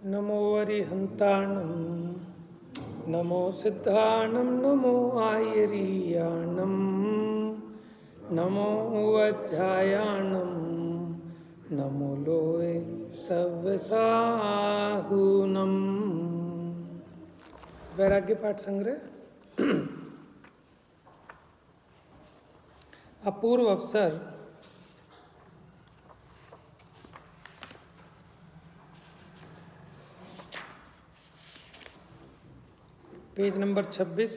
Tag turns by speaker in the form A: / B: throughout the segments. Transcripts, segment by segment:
A: नमो अरिहन्ताणं नमो सिद्धाणं नमो आयरीयाणं नमो वज्रायाणं नमो लोय सव्यसाहूनम। वैराग्य पाठ संग्रह अपूर्व अवसर पेज नंबर 26।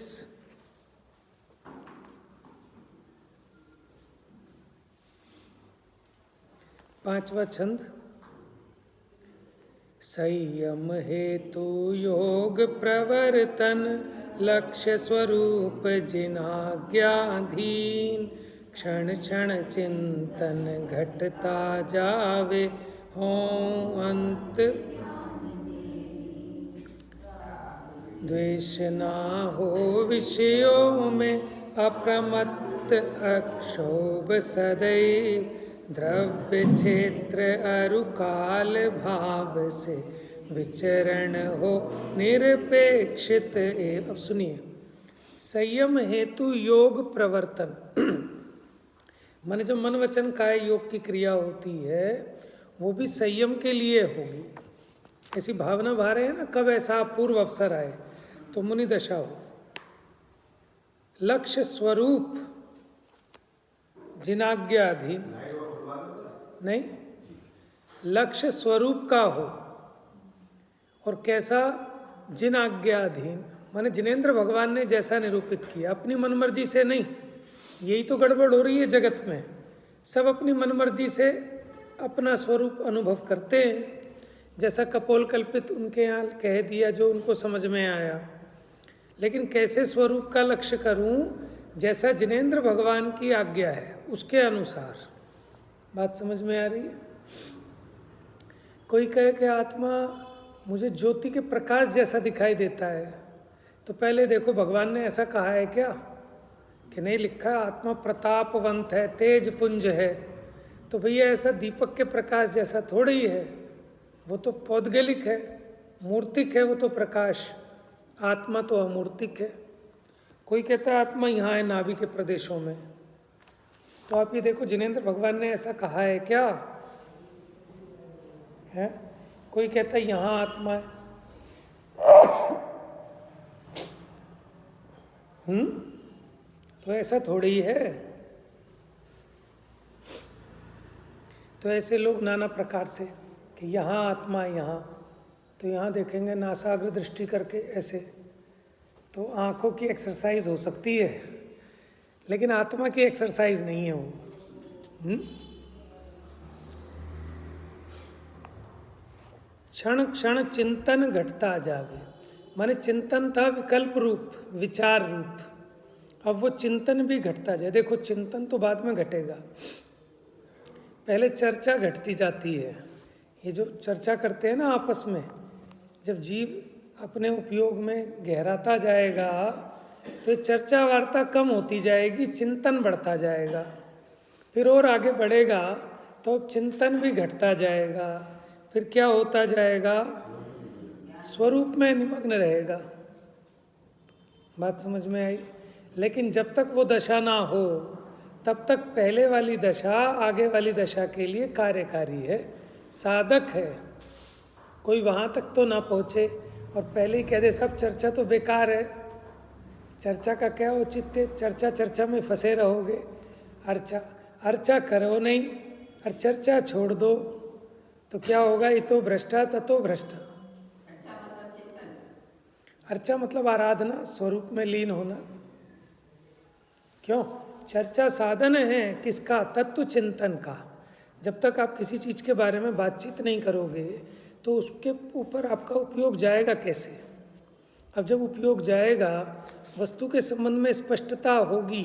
A: पांचवा छंद। संयम हेतु योग प्रवर्तन लक्ष्य स्वरूप जिनाज्ञाधीन क्षण क्षण चिंतन घटता जावे हों अंत द्वेष ना हो विषयों में अप्रमत्त अक्षोभ सदैव द्रव्य क्षेत्र अरुकाल भाव से विचरण हो निरपेक्षित। अब सुनिए, संयम हेतु योग प्रवर्तन माने जो मन वचन काय योग की क्रिया होती है वो भी संयम के लिए होगी। ऐसी भावना भा रहे हैं ना, कब ऐसा पूर्व अवसर आए तो मुनि दशा हो। लक्ष्य स्वरूप जिनाज्ञाधीन नहीं, लक्ष्य स्वरूप का हो। और कैसा? जिन आज्ञाधीन माने जिनेंद्र भगवान ने जैसा निरूपित किया, अपनी मनमर्जी से नहीं। यही तो गड़बड़ हो रही है जगत में, सब अपनी मनमर्जी से अपना स्वरूप अनुभव करते हैं। जैसा कपोल कल्पित उनके यहाँ कह दिया जो उनको समझ में आया। लेकिन कैसे स्वरूप का लक्ष्य करूं? जैसा जिनेंद्र भगवान की आज्ञा है उसके अनुसार। बात समझ में आ रही है? कोई कहे कि आत्मा मुझे ज्योति के प्रकाश जैसा दिखाई देता है, तो पहले देखो भगवान ने ऐसा कहा है क्या? कि नहीं लिखा आत्मा प्रतापवंत है, तेज पुंज है। तो भैया ऐसा दीपक के प्रकाश जैसा थोड़ी ही है, वो तो पौद्गलिक है, मूर्तिक है वो तो प्रकाश। आत्मा तो अमूर्तिक है। कोई कहता है आत्मा यहाँ है नाभि के प्रदेशों में, तो आप ये देखो जिनेंद्र भगवान ने ऐसा कहा है क्या है? कोई कहता है यहाँ आत्मा है। तो ऐसा थोड़ी ही है। तो ऐसे लोग नाना प्रकार से कि यहाँ आत्मा है, यहाँ तो यहाँ देखेंगे नासाग्र दृष्टि करके ऐसे, तो आंखों की एक्सरसाइज हो सकती है, लेकिन आत्मा की एक्सरसाइज नहीं है वो। क्षण क्षण चिंतन घटता जावे माने चिंतन था विकल्प रूप, विचार रूप। अब वो चिंतन भी घटता जाए। देखो चिंतन तो बाद में घटेगा, पहले चर्चा घटती जाती है। ये जो चर्चा करते हैं ना आपस में, जब जीव अपने उपयोग में गहराता जाएगा तो चर्चा वार्ता कम होती जाएगी, चिंतन बढ़ता जाएगा। फिर और आगे बढ़ेगा तो चिंतन भी घटता जाएगा। फिर क्या होता जाएगा? स्वरूप में निमग्न रहेगा। बात समझ में आई? लेकिन जब तक वो दशा ना हो तब तक पहले वाली दशा आगे वाली दशा के लिए कार्यकारी है, साधक है। कोई वहाँ तक तो ना पहुँचे और पहले ही कह दे सब चर्चा तो बेकार है। चर्चा का क्या औचित्य? चर्चा में फंसे रहोगे। अर्चा करो नहीं और चर्चा छोड़ दो तो क्या होगा? इतो भ्रष्टा ततो भ्रष्टा। अर्चा मतलब आराधना, स्वरूप में लीन होना। क्यों? चर्चा साधन है किसका? तत्व चिंतन का। जब तक आप किसी चीज़ के बारे में बातचीत नहीं करोगे तो उसके ऊपर आपका उपयोग जाएगा कैसे? अब जब उपयोग जाएगा, वस्तु के संबंध में स्पष्टता होगी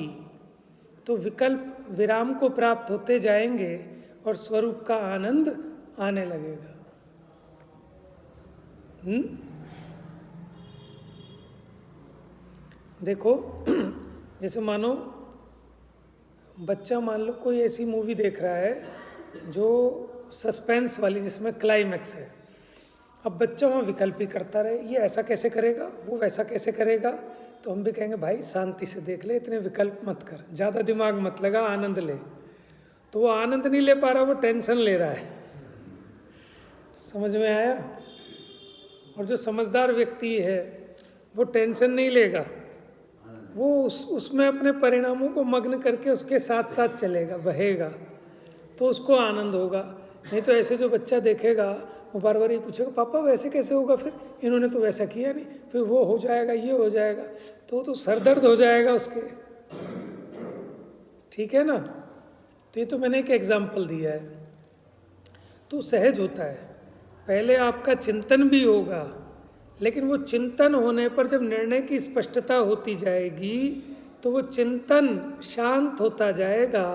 A: तो विकल्प विराम को प्राप्त होते जाएंगे और स्वरूप का आनंद आने लगेगा। देखो जैसे मानो बच्चा, मान लो कोई ऐसी मूवी देख रहा है जो सस्पेंस वाली, जिसमें क्लाइमैक्स है। अब बच्चा वहाँ विकल्प ही करता रहे, ये ऐसा कैसे करेगा, वो वैसा कैसे करेगा, तो हम भी कहेंगे भाई शांति से देख ले, इतने विकल्प मत कर, ज़्यादा दिमाग मत लगा, आनंद ले। तो वो आनंद नहीं ले पा रहा, वो टेंशन ले रहा है। समझ में आया? और जो समझदार व्यक्ति है वो टेंशन नहीं लेगा, वो उसमें अपने परिणामों को मग्न करके उसके साथ साथ चलेगा, बहेगा, तो उसको आनंद होगा। नहीं तो ऐसे जो बच्चा देखेगा वो बार बार ये पूछेगा पापा वैसे कैसे होगा, फिर इन्होंने तो वैसा किया नहीं, फिर वो हो जाएगा, ये हो जाएगा, तो सरदर्द हो जाएगा उसके। ठीक है ना? तो ये तो मैंने एक एग्जाम्पल दिया है। तो सहज होता है, पहले आपका चिंतन भी होगा, लेकिन वो चिंतन होने पर जब निर्णय की स्पष्टता होती जाएगी तो वो चिंतन शांत होता जाएगा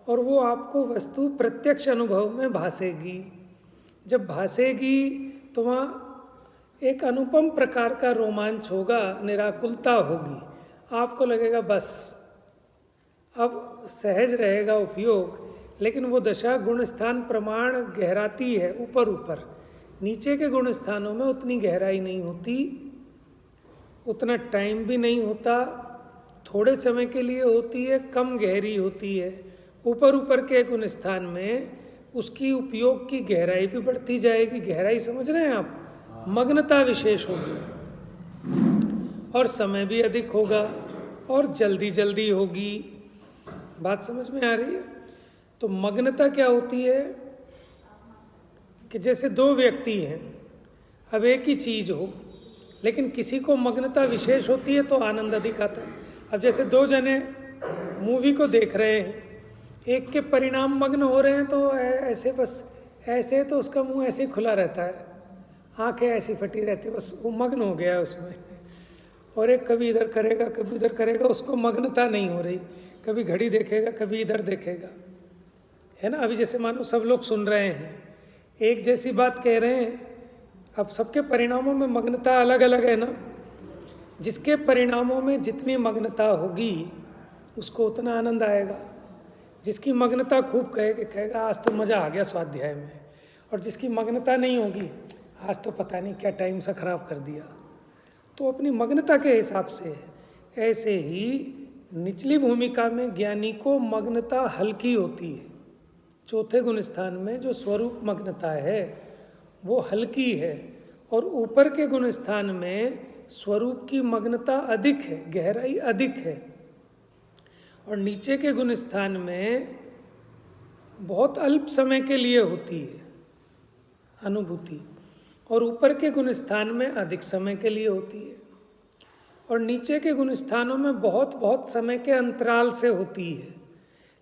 A: और वो आपको वस्तु प्रत्यक्ष अनुभव में भासेगी। जब भासेगी तो वहाँ एक अनुपम प्रकार का रोमांच होगा, निराकुलता होगी, आपको लगेगा बस अब सहज रहेगा उपयोग। लेकिन वो दशा गुण स्थान प्रमाण गहराती है, ऊपर ऊपर, नीचे के गुण स्थानों में उतनी गहराई नहीं होती, उतना टाइम भी नहीं होता, थोड़े समय के लिए होती है, कम गहरी होती है। ऊपर ऊपर के गुण स्थान में उसकी उपयोग की गहराई भी बढ़ती जाएगी। गहराई समझ रहे हैं आप? मग्नता विशेष होगी और समय भी अधिक होगा और जल्दी जल्दी होगी। बात समझ में आ रही है? तो मग्नता क्या होती है कि जैसे दो व्यक्ति हैं, अब एक ही चीज़ हो, लेकिन किसी को मग्नता विशेष होती है तो आनंद अधिक आता है। अब जैसे दो जने मूवी को देख रहे हैं, एक के परिणाम मग्न हो रहे हैं तो ऐसे बस ऐसे, तो उसका मुंह ऐसे खुला रहता है, आंखें ऐसी फटी रहती, बस वो मग्न हो गया उसमें। और एक कभी इधर करेगा कभी उधर करेगा, उसको मग्नता नहीं हो रही, कभी घड़ी देखेगा कभी इधर देखेगा, है ना? अभी जैसे मानो सब लोग सुन रहे हैं, एक जैसी बात कह रहे हैं, अब सबके परिणामों में मग्नता अलग अलग है ना। जिसके परिणामों में जितनी मग्नता होगी उसको उतना आनंद आएगा। जिसकी मग्नता खूब कहेगा आज तो मज़ा आ गया स्वाध्याय में, और जिसकी मग्नता नहीं होगी आज तो पता नहीं क्या टाइम सा खराब कर दिया। तो अपनी मग्नता के हिसाब से ऐसे ही निचली भूमिका में ज्ञानी को मग्नता हल्की होती है। चौथे गुण स्थान में जो स्वरूप मग्नता है वो हल्की है, और ऊपर के गुण स्थान में स्वरूप की मग्नता अधिक है, गहराई अधिक है। और नीचे के गुण स्थान में बहुत अल्प समय के लिए होती है अनुभूति, और ऊपर के गुण स्थान में अधिक समय के लिए होती है। और नीचे के गुण स्थानों में बहुत बहुत समय के अंतराल से होती है,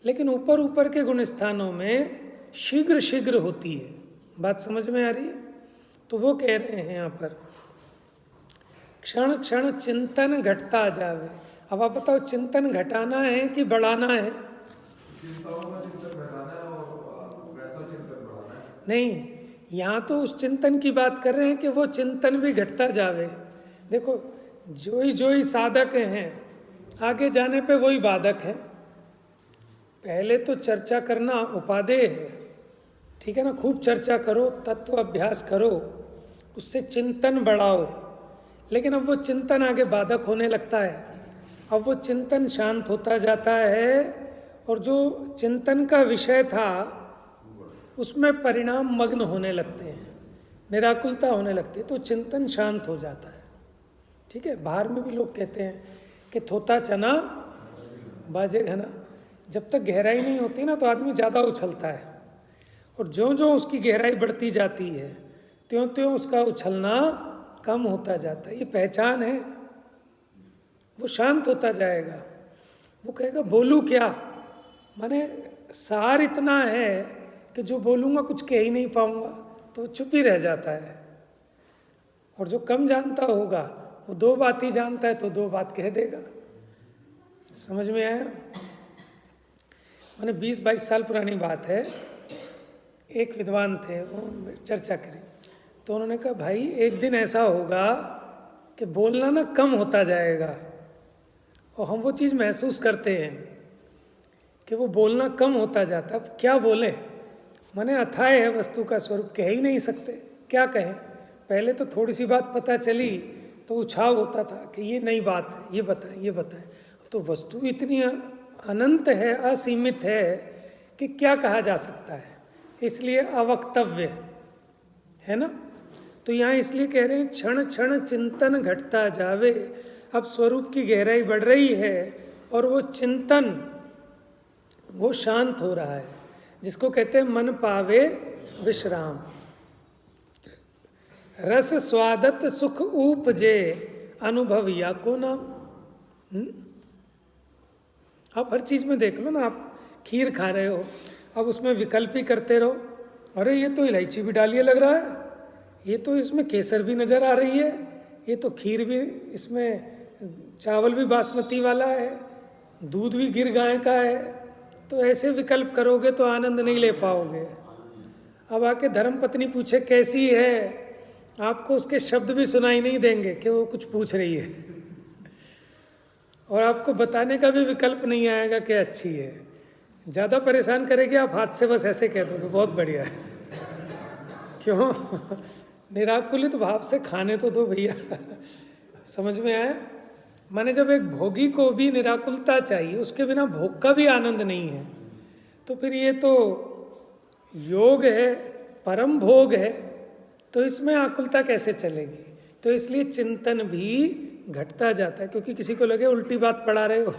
A: लेकिन ऊपर ऊपर के गुण स्थानों में शीघ्र शीघ्र होती है। बात समझ में आ रही है? तो वो कह रहे हैं यहाँ पर क्षण क्षण चिंतन घटता जावे। अब आप बताओ, चिंतन घटाना है कि बढ़ाना है? नहीं, यहाँ तो उस चिंतन की बात कर रहे हैं कि वो चिंतन भी घटता जावे। देखो, जो ही साधक हैं, आगे जाने पे वही बाधक है। पहले तो चर्चा करना उपादेय है, ठीक है ना? खूब चर्चा करो, तत्व अभ्यास करो, उससे चिंतन बढ़ाओ। लेकिन अब वो चिंतन आगे बाधक होने लगता है, अब वो चिंतन शांत होता जाता है, और जो चिंतन का विषय था उसमें परिणाम मग्न होने लगते हैं, निराकुलता होने लगती है, तो चिंतन शांत हो जाता है। ठीक है? बाहर में भी लोग कहते हैं कि थोता चना बाजे घना। जब तक गहराई नहीं होती ना तो आदमी ज़्यादा उछलता है, और जो उसकी गहराई बढ़ती जाती है त्यों त्यों उसका उछलना कम होता जाता है। ये पहचान है। वो शांत होता जाएगा, वो कहेगा बोलूँ क्या, माने सार इतना है कि जो बोलूँगा कुछ कह ही नहीं पाऊँगा, तो चुप ही रह जाता है। और जो कम जानता होगा वो दो बात ही जानता है, तो दो बात कह देगा। समझ में आया? मैंने 20-22 साल पुरानी बात है, एक विद्वान थे, वो चर्चा करी, तो उन्होंने कहा भाई एक दिन ऐसा होगा कि बोलना ना कम होता जाएगा, और हम वो चीज़ महसूस करते हैं कि वो बोलना कम होता जाता। अब क्या बोलें, माने अथाह है वस्तु का स्वरूप, कह ही नहीं सकते, क्या कहें? पहले तो थोड़ी सी बात पता चली तो उछाव होता था कि ये नई बात है, ये बताएं ये बताएं। अब तो वस्तु इतनी अनंत है, असीमित है कि क्या कहा जा सकता है, इसलिए अवक्तव्य है ना। तो यहाँ इसलिए कह रहे हैं क्षण क्षण चिंतन घटता जावे। अब स्वरूप की गहराई बढ़ रही है और वो चिंतन वो शांत हो रहा है, जिसको कहते हैं मन पावे विश्राम। रस स्वादत सुख उपजे अनुभव या को नाम। आप हर चीज में देख लो ना, आप खीर खा रहे हो, अब उसमें विकल्प ही करते रहो, अरे ये तो इलायची भी डालिए लग रहा है, ये तो इसमें केसर भी नजर आ रही है, ये तो खीर भी, इसमें चावल भी बासमती वाला है, दूध भी गिर गाय का है। तो ऐसे विकल्प करोगे तो आनंद नहीं ले पाओगे। अब आके धर्म पत्नी पूछे कैसी है, आपको उसके शब्द भी सुनाई नहीं देंगे कि वो कुछ पूछ रही है, और आपको बताने का भी विकल्प नहीं आएगा कि अच्छी है। ज़्यादा परेशान करेगी, आप हाथ से बस ऐसे कह दोगे बहुत बढ़िया है। क्यों? निराकुलित भाव से खाने तो दो भैया। समझ में आया? माने जब एक भोगी को भी निराकुलता चाहिए, उसके बिना भोग का भी आनंद नहीं है, तो फिर ये तो योग है, परम भोग है, तो इसमें आकुलता कैसे चलेगी? तो इसलिए चिंतन भी घटता जाता है, क्योंकि किसी को लगे उल्टी बात पढ़ा रहे हो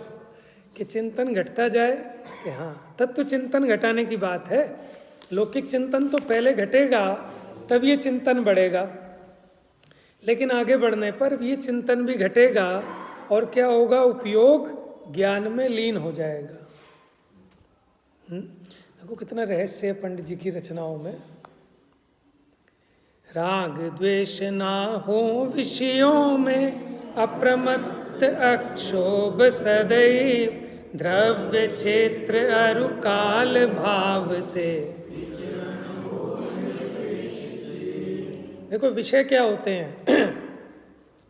A: कि चिंतन घटता जाए, कि हाँ तत्व चिंतन घटाने की बात है। लौकिक चिंतन तो पहले घटेगा तब ये चिंतन बढ़ेगा, लेकिन आगे बढ़ने पर ये चिंतन भी घटेगा और क्या होगा? उपयोग ज्ञान में लीन हो जाएगा। देखो कितना रहस्य है पंडित जी की रचनाओं में। राग द्वेष ना हो विषयों में, अप्रमत्त अक्षोभ सदैव, द्रव्य क्षेत्र अरु काल भाव से। देखो विषय क्या होते हैं?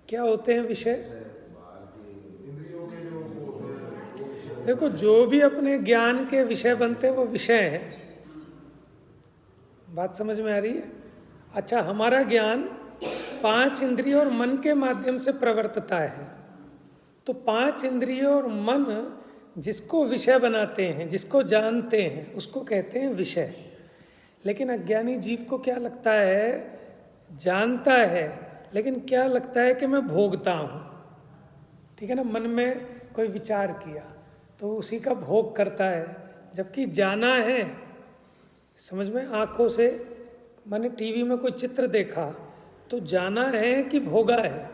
A: क्या होते हैं विषय? देखो जो भी अपने ज्ञान के विषय बनते हैं वो विषय है। बात समझ में आ रही है? अच्छा, हमारा ज्ञान 5 इंद्रियों और मन के माध्यम से प्रवर्तता है, तो 5 इंद्रियों और मन जिसको विषय बनाते हैं, जिसको जानते हैं, उसको कहते हैं विषय। लेकिन अज्ञानी जीव को क्या लगता है? जानता है, लेकिन क्या लगता है कि मैं भोगता हूँ। ठीक है ना? मन में कोई विचार किया तो उसी का भोग करता है, जबकि जाना है, समझ में, आँखों से, मैंने टीवी में कोई चित्र देखा तो जाना है कि भोगा है।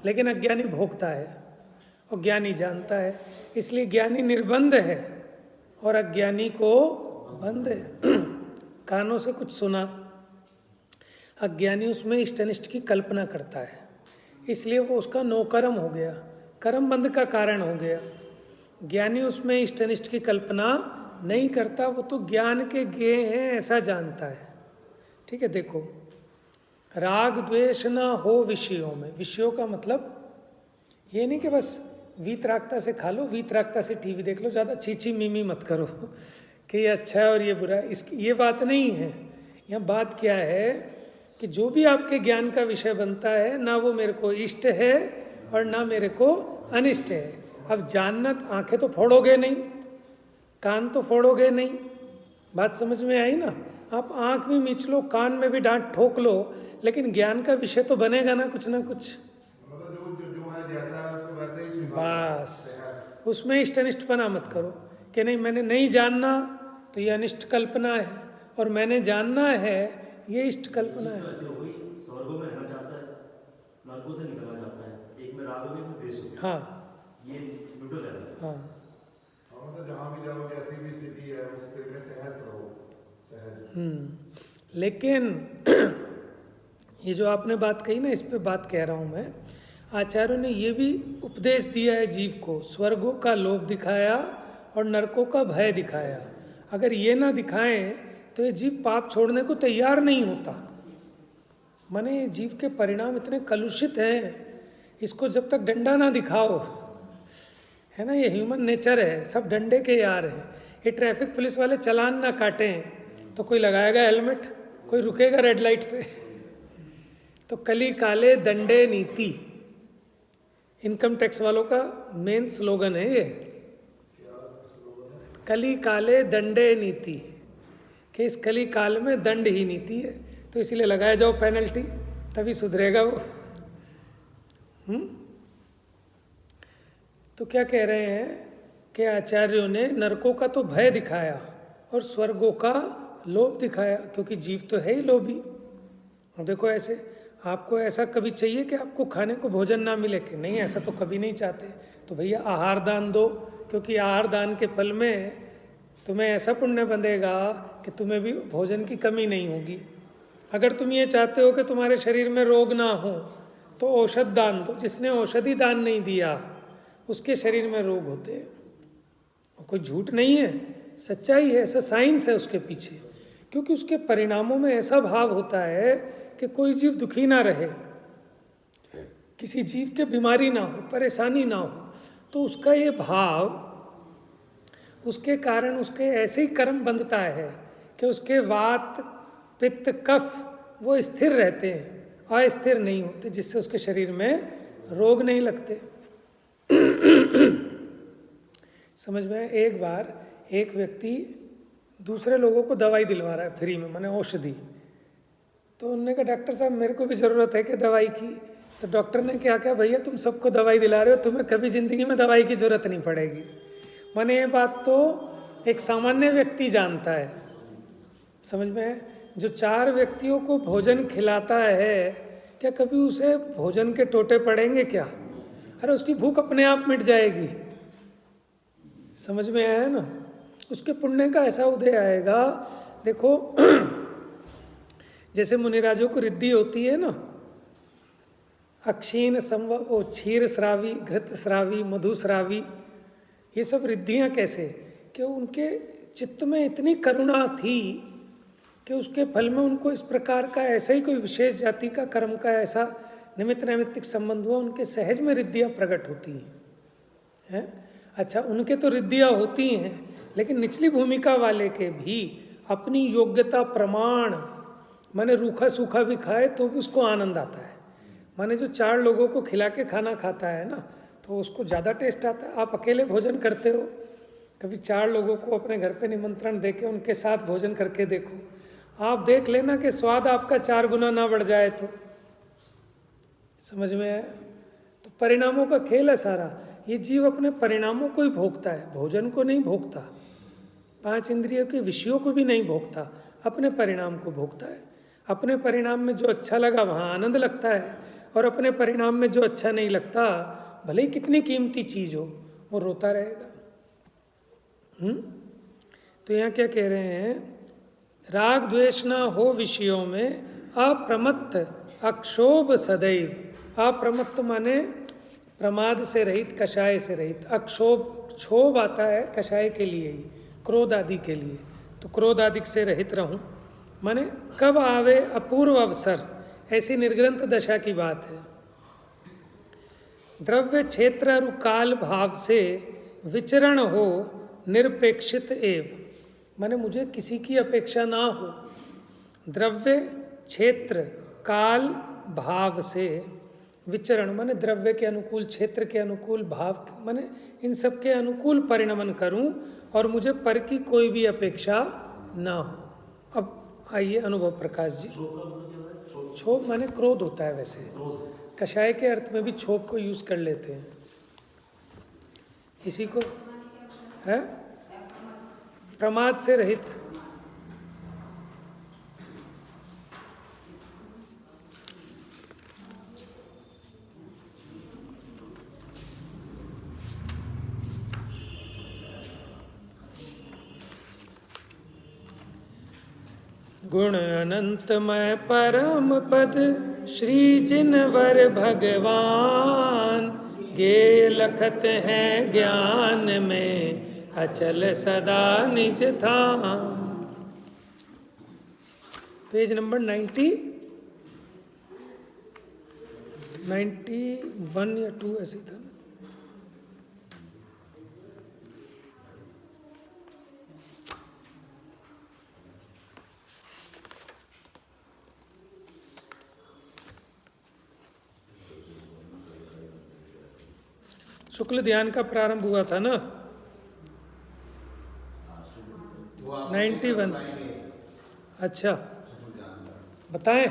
A: लेकिन अज्ञानी भोगता है और ज्ञानी जानता है। इसलिए ज्ञानी निर्बंध है और अज्ञानी को बंध है। कानों से कुछ सुना, अज्ञानी उसमें इष्ट अनिष्ट की कल्पना करता है, इसलिए वो उसका नौकर्म हो गया, कर्म बंध का कारण हो गया। ज्ञानी उसमें इष्ट अनिष्ट की कल्पना नहीं करता, वो तो ज्ञान के ज्ञेय हैं ऐसा जानता है। ठीक है? देखो, राग द्वेष ना हो विषयों में। विषयों का मतलब ये नहीं कि बस वीतरागता से खा लो, वीतरागता से टीवी देख लो, ज़्यादा छीछी मीमी मत करो कि ये अच्छा है और ये बुरा है। इसकी ये बात नहीं है। यहाँ बात क्या है कि जो भी आपके ज्ञान का विषय बनता है, ना वो मेरे को इष्ट है और ना मेरे को अनिष्ट है। अब जानना, आंखें तो फोड़ोगे नहीं, कान तो फोड़ोगे नहीं। बात समझ में आई ना? आप आंख भी मीच लो, कान में भी डांट ठोक लो, लेकिन ज्ञान का विषय तो बनेगा ना कुछ।
B: मतलब जो है जैसा है उसको वैसे ही स्वीकार।
A: बस उसमें इष्ट अनिष्ट पना मत करो कि नहीं मैंने नहीं जानना तो ये अनिष्ट कल्पना है, और मैंने जानना है ये इष्ट कल्पना है।
C: स्वर्गों में रहना चाहता है, नरकों से निकलना चाहता है, एक में राग हो, एक में द्वेष हो।
A: हाँ, ये
C: न्यूट्रल है।
A: हाँ,
B: मतलब जहाँ भी जाओ, जैसी भी स्थिति है उसके में सहज रहो, सहज।
A: लेकिन ये जो आपने बात कही ना, इस पे बात कह रहा हूँ मैं। आचार्यों ने ये भी उपदेश दिया है जीव को, स्वर्गों का लोभ दिखाया और नरकों का भय दिखाया। अगर ये ना दिखाएं तो ये जीव पाप छोड़ने को तैयार नहीं होता। माने ये जीव के परिणाम इतने कलुषित हैं, इसको जब तक डंडा ना दिखाओ, है ना, ये ह्यूमन नेचर है, सब डंडे के यार हैं। ये ट्रैफिक पुलिस वाले चालान ना काटें तो कोई लगाएगा हेलमेट, कोई रुकेगा रेड लाइट पे, तो कली काले दंडे नीति, इनकम टैक्स वालों का मेन स्लोगन है ये, कली काले दंडे नीति, कि इस कली काल में दंड ही नीति है, तो इसीलिए लगाया जाओ पेनल्टी, तभी सुधरेगा वो। तो क्या कह रहे हैं कि आचार्यों ने नरकों का तो भय दिखाया और स्वर्गों का लोभ दिखाया, क्योंकि जीव तो है ही लोभी। और देखो ऐसे आपको ऐसा कभी चाहिए कि आपको खाने को भोजन ना मिले, कि नहीं, ऐसा तो कभी नहीं चाहते। तो भैया आहार दान दो, क्योंकि आहार दान के फल में तुम्हें ऐसा पुण्य बंधेगा कि तुम्हें भी भोजन की कमी नहीं होगी। अगर तुम ये चाहते हो कि तुम्हारे शरीर में रोग ना हो तो औषध दान दो। जिसने औषधि दान नहीं दिया उसके शरीर में रोग होते हैं। और कोई झूठ नहीं है, सच्चाई है, ऐसा साइंस है उसके पीछे, क्योंकि उसके परिणामों में ऐसा भाव होता है कि कोई जीव दुखी ना रहे, किसी जीव के बीमारी ना हो, परेशानी ना हो, तो उसका ये भाव, उसके कारण उसके ऐसे ही कर्म बंधता है कि उसके वात पित्त कफ वो स्थिर रहते हैं, अस्थिर नहीं होते, जिससे उसके शरीर में रोग नहीं लगते। समझ में? एक बार एक व्यक्ति दूसरे लोगों को दवाई दिलवा रहा है फ्री में, माने औषधि। तो उन्होंने कहा डॉक्टर साहब मेरे को भी ज़रूरत है कि दवाई की। तो डॉक्टर ने क्या कहा, भैया तुम सबको दवाई दिला रहे हो, तुम्हें कभी ज़िंदगी में दवाई की ज़रूरत नहीं पड़ेगी। माने ये बात तो एक सामान्य व्यक्ति जानता है। समझ में? जो 4 व्यक्तियों को भोजन खिलाता है, क्या कभी उसे भोजन के टोटे पड़ेंगे क्या? अरे उसकी भूख अपने आप मिट जाएगी। समझ में आया ना? उसके पुण्य का ऐसा उदय आएगा। देखो जैसे मुनिराजों को रिद्धि होती है ना, अक्षीण संभव, क्षीर श्रावी, घृत श्रावी, मधु श्रावी, ये सब रिद्धियाँ कैसे कि उनके चित्त में इतनी करुणा थी कि उसके फल में उनको इस प्रकार का ऐसा ही कोई विशेष जाति का कर्म का ऐसा निमित्त नैमित्तिक संबंध हुआ, उनके सहज में रिद्धियाँ प्रकट होती हैं। अच्छा, उनके तो रिद्धियाँ होती हैं, लेकिन निचली भूमिका वाले के भी अपनी योग्यता प्रमाण, माने रूखा सूखा भी खाए तो भी उसको आनंद आता है। माने जो 4 लोगों को खिला के खाना खाता है ना, तो उसको ज़्यादा टेस्ट आता है। आप अकेले भोजन करते हो, कभी 4 लोगों को अपने घर पे निमंत्रण देके उनके साथ भोजन करके देखो, आप देख लेना कि स्वाद आपका 4 गुना ना बढ़ जाए। तो समझ में आया? तो परिणामों का खेल है सारा। ये जीव अपने परिणामों को ही भोगता है, भोजन को नहीं भोगता, 5 इंद्रियों के विषयों को भी नहीं भोगता, अपने परिणाम को भोगता है। अपने परिणाम में जो अच्छा लगा वहाँ आनंद लगता है, और अपने परिणाम में जो अच्छा नहीं लगता, भले ही कितनी कीमती चीज हो, वो रोता रहेगा। तो यहाँ क्या कह रहे हैं, राग द्वेष ना हो विषयों में, अप्रमत्त अक्षोभ सदैव। अप्रमत्त माने प्रमाद से रहित, कषाय से रहित। अक्षोभ, क्षोभ आता है कषाय के लिए ही, क्रोध आदि के लिए। तो क्रोध आदि से रहित रहूं, माने कब आवे अपूर्व अवसर, ऐसी निर्ग्रंथ दशा की बात है। द्रव्य क्षेत्र और काल भाव से विचरण हो निरपेक्षित एव, माने मुझे किसी की अपेक्षा ना हो। द्रव्य क्षेत्र काल भाव से विचरण, माने द्रव्य के अनुकूल, क्षेत्र के अनुकूल, भाव माने इन सब के अनुकूल परिणमन करूं, और मुझे पर की कोई भी अपेक्षा ना हो। अब आइए अनुभव प्रकाश जी। क्षोभ माने क्रोध होता है, वैसे कषाय के अर्थ में भी क्षोभ को यूज कर लेते हैं। इसी को है प्रमाद से रहित। गुण अनंतमय परम पद श्री जिनवर भगवान, गे लखत हैं ज्ञान में अचल सदा निज थान। पेज नंबर 91 या 2 ऐसे था। शुक्ल ध्यान का प्रारंभ हुआ था ना 91। अच्छा बताएं।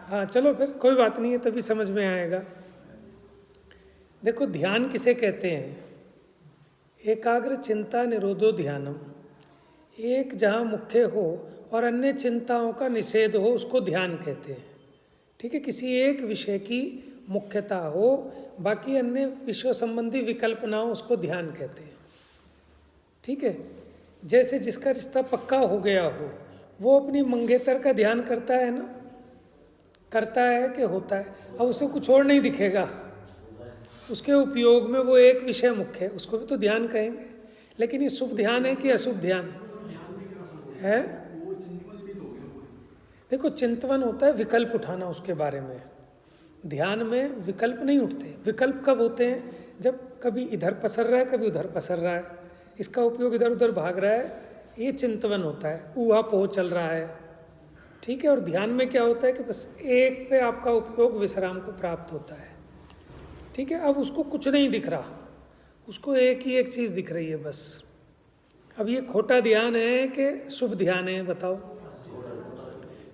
A: हाँ चलो फिर कोई बात नहीं है, तभी समझ में आएगा। देखो ध्यान किसे कहते हैं? एकाग्र चिंता निरोधो ध्यानम। एक जहाँ मुख्य हो और अन्य चिंताओं का निषेध हो उसको ध्यान कहते हैं। ठीक है, किसी एक विषय की मुख्यता हो, बाकी अन्य विषयों संबंधी विकल्प ना हो, उसको ध्यान कहते हैं। ठीक है, जैसे जिसका रिश्ता पक्का हो गया हो वो अपनी मंगेतर का ध्यान करता है ना, करता है कि होता है। अब उसे कुछ और नहीं दिखेगा, उसके उपयोग में वो एक विषय मुख्य है, उसको भी तो ध्यान कहेंगे। लेकिन ये शुभ ध्यान है कि अशुभ ध्यान है? देखो चिंतवन होता है विकल्प उठाना उसके बारे में। ध्यान में विकल्प नहीं उठते। विकल्प कब होते हैं? जब कभी इधर पसर रहा है, कभी उधर पसर रहा है, इसका उपयोग इधर उधर भाग रहा है, ये चिंतवन होता है। ऊहा पोह चल रहा है। ठीक है, और ध्यान में क्या होता है कि बस एक पे आपका उपयोग विश्राम को प्राप्त होता है। ठीक है, अब उसको कुछ नहीं दिख रहा, उसको एक ही एक चीज़ दिख रही है बस। अब ये खोटा ध्यान है कि शुभ ध्यान है? बताओ।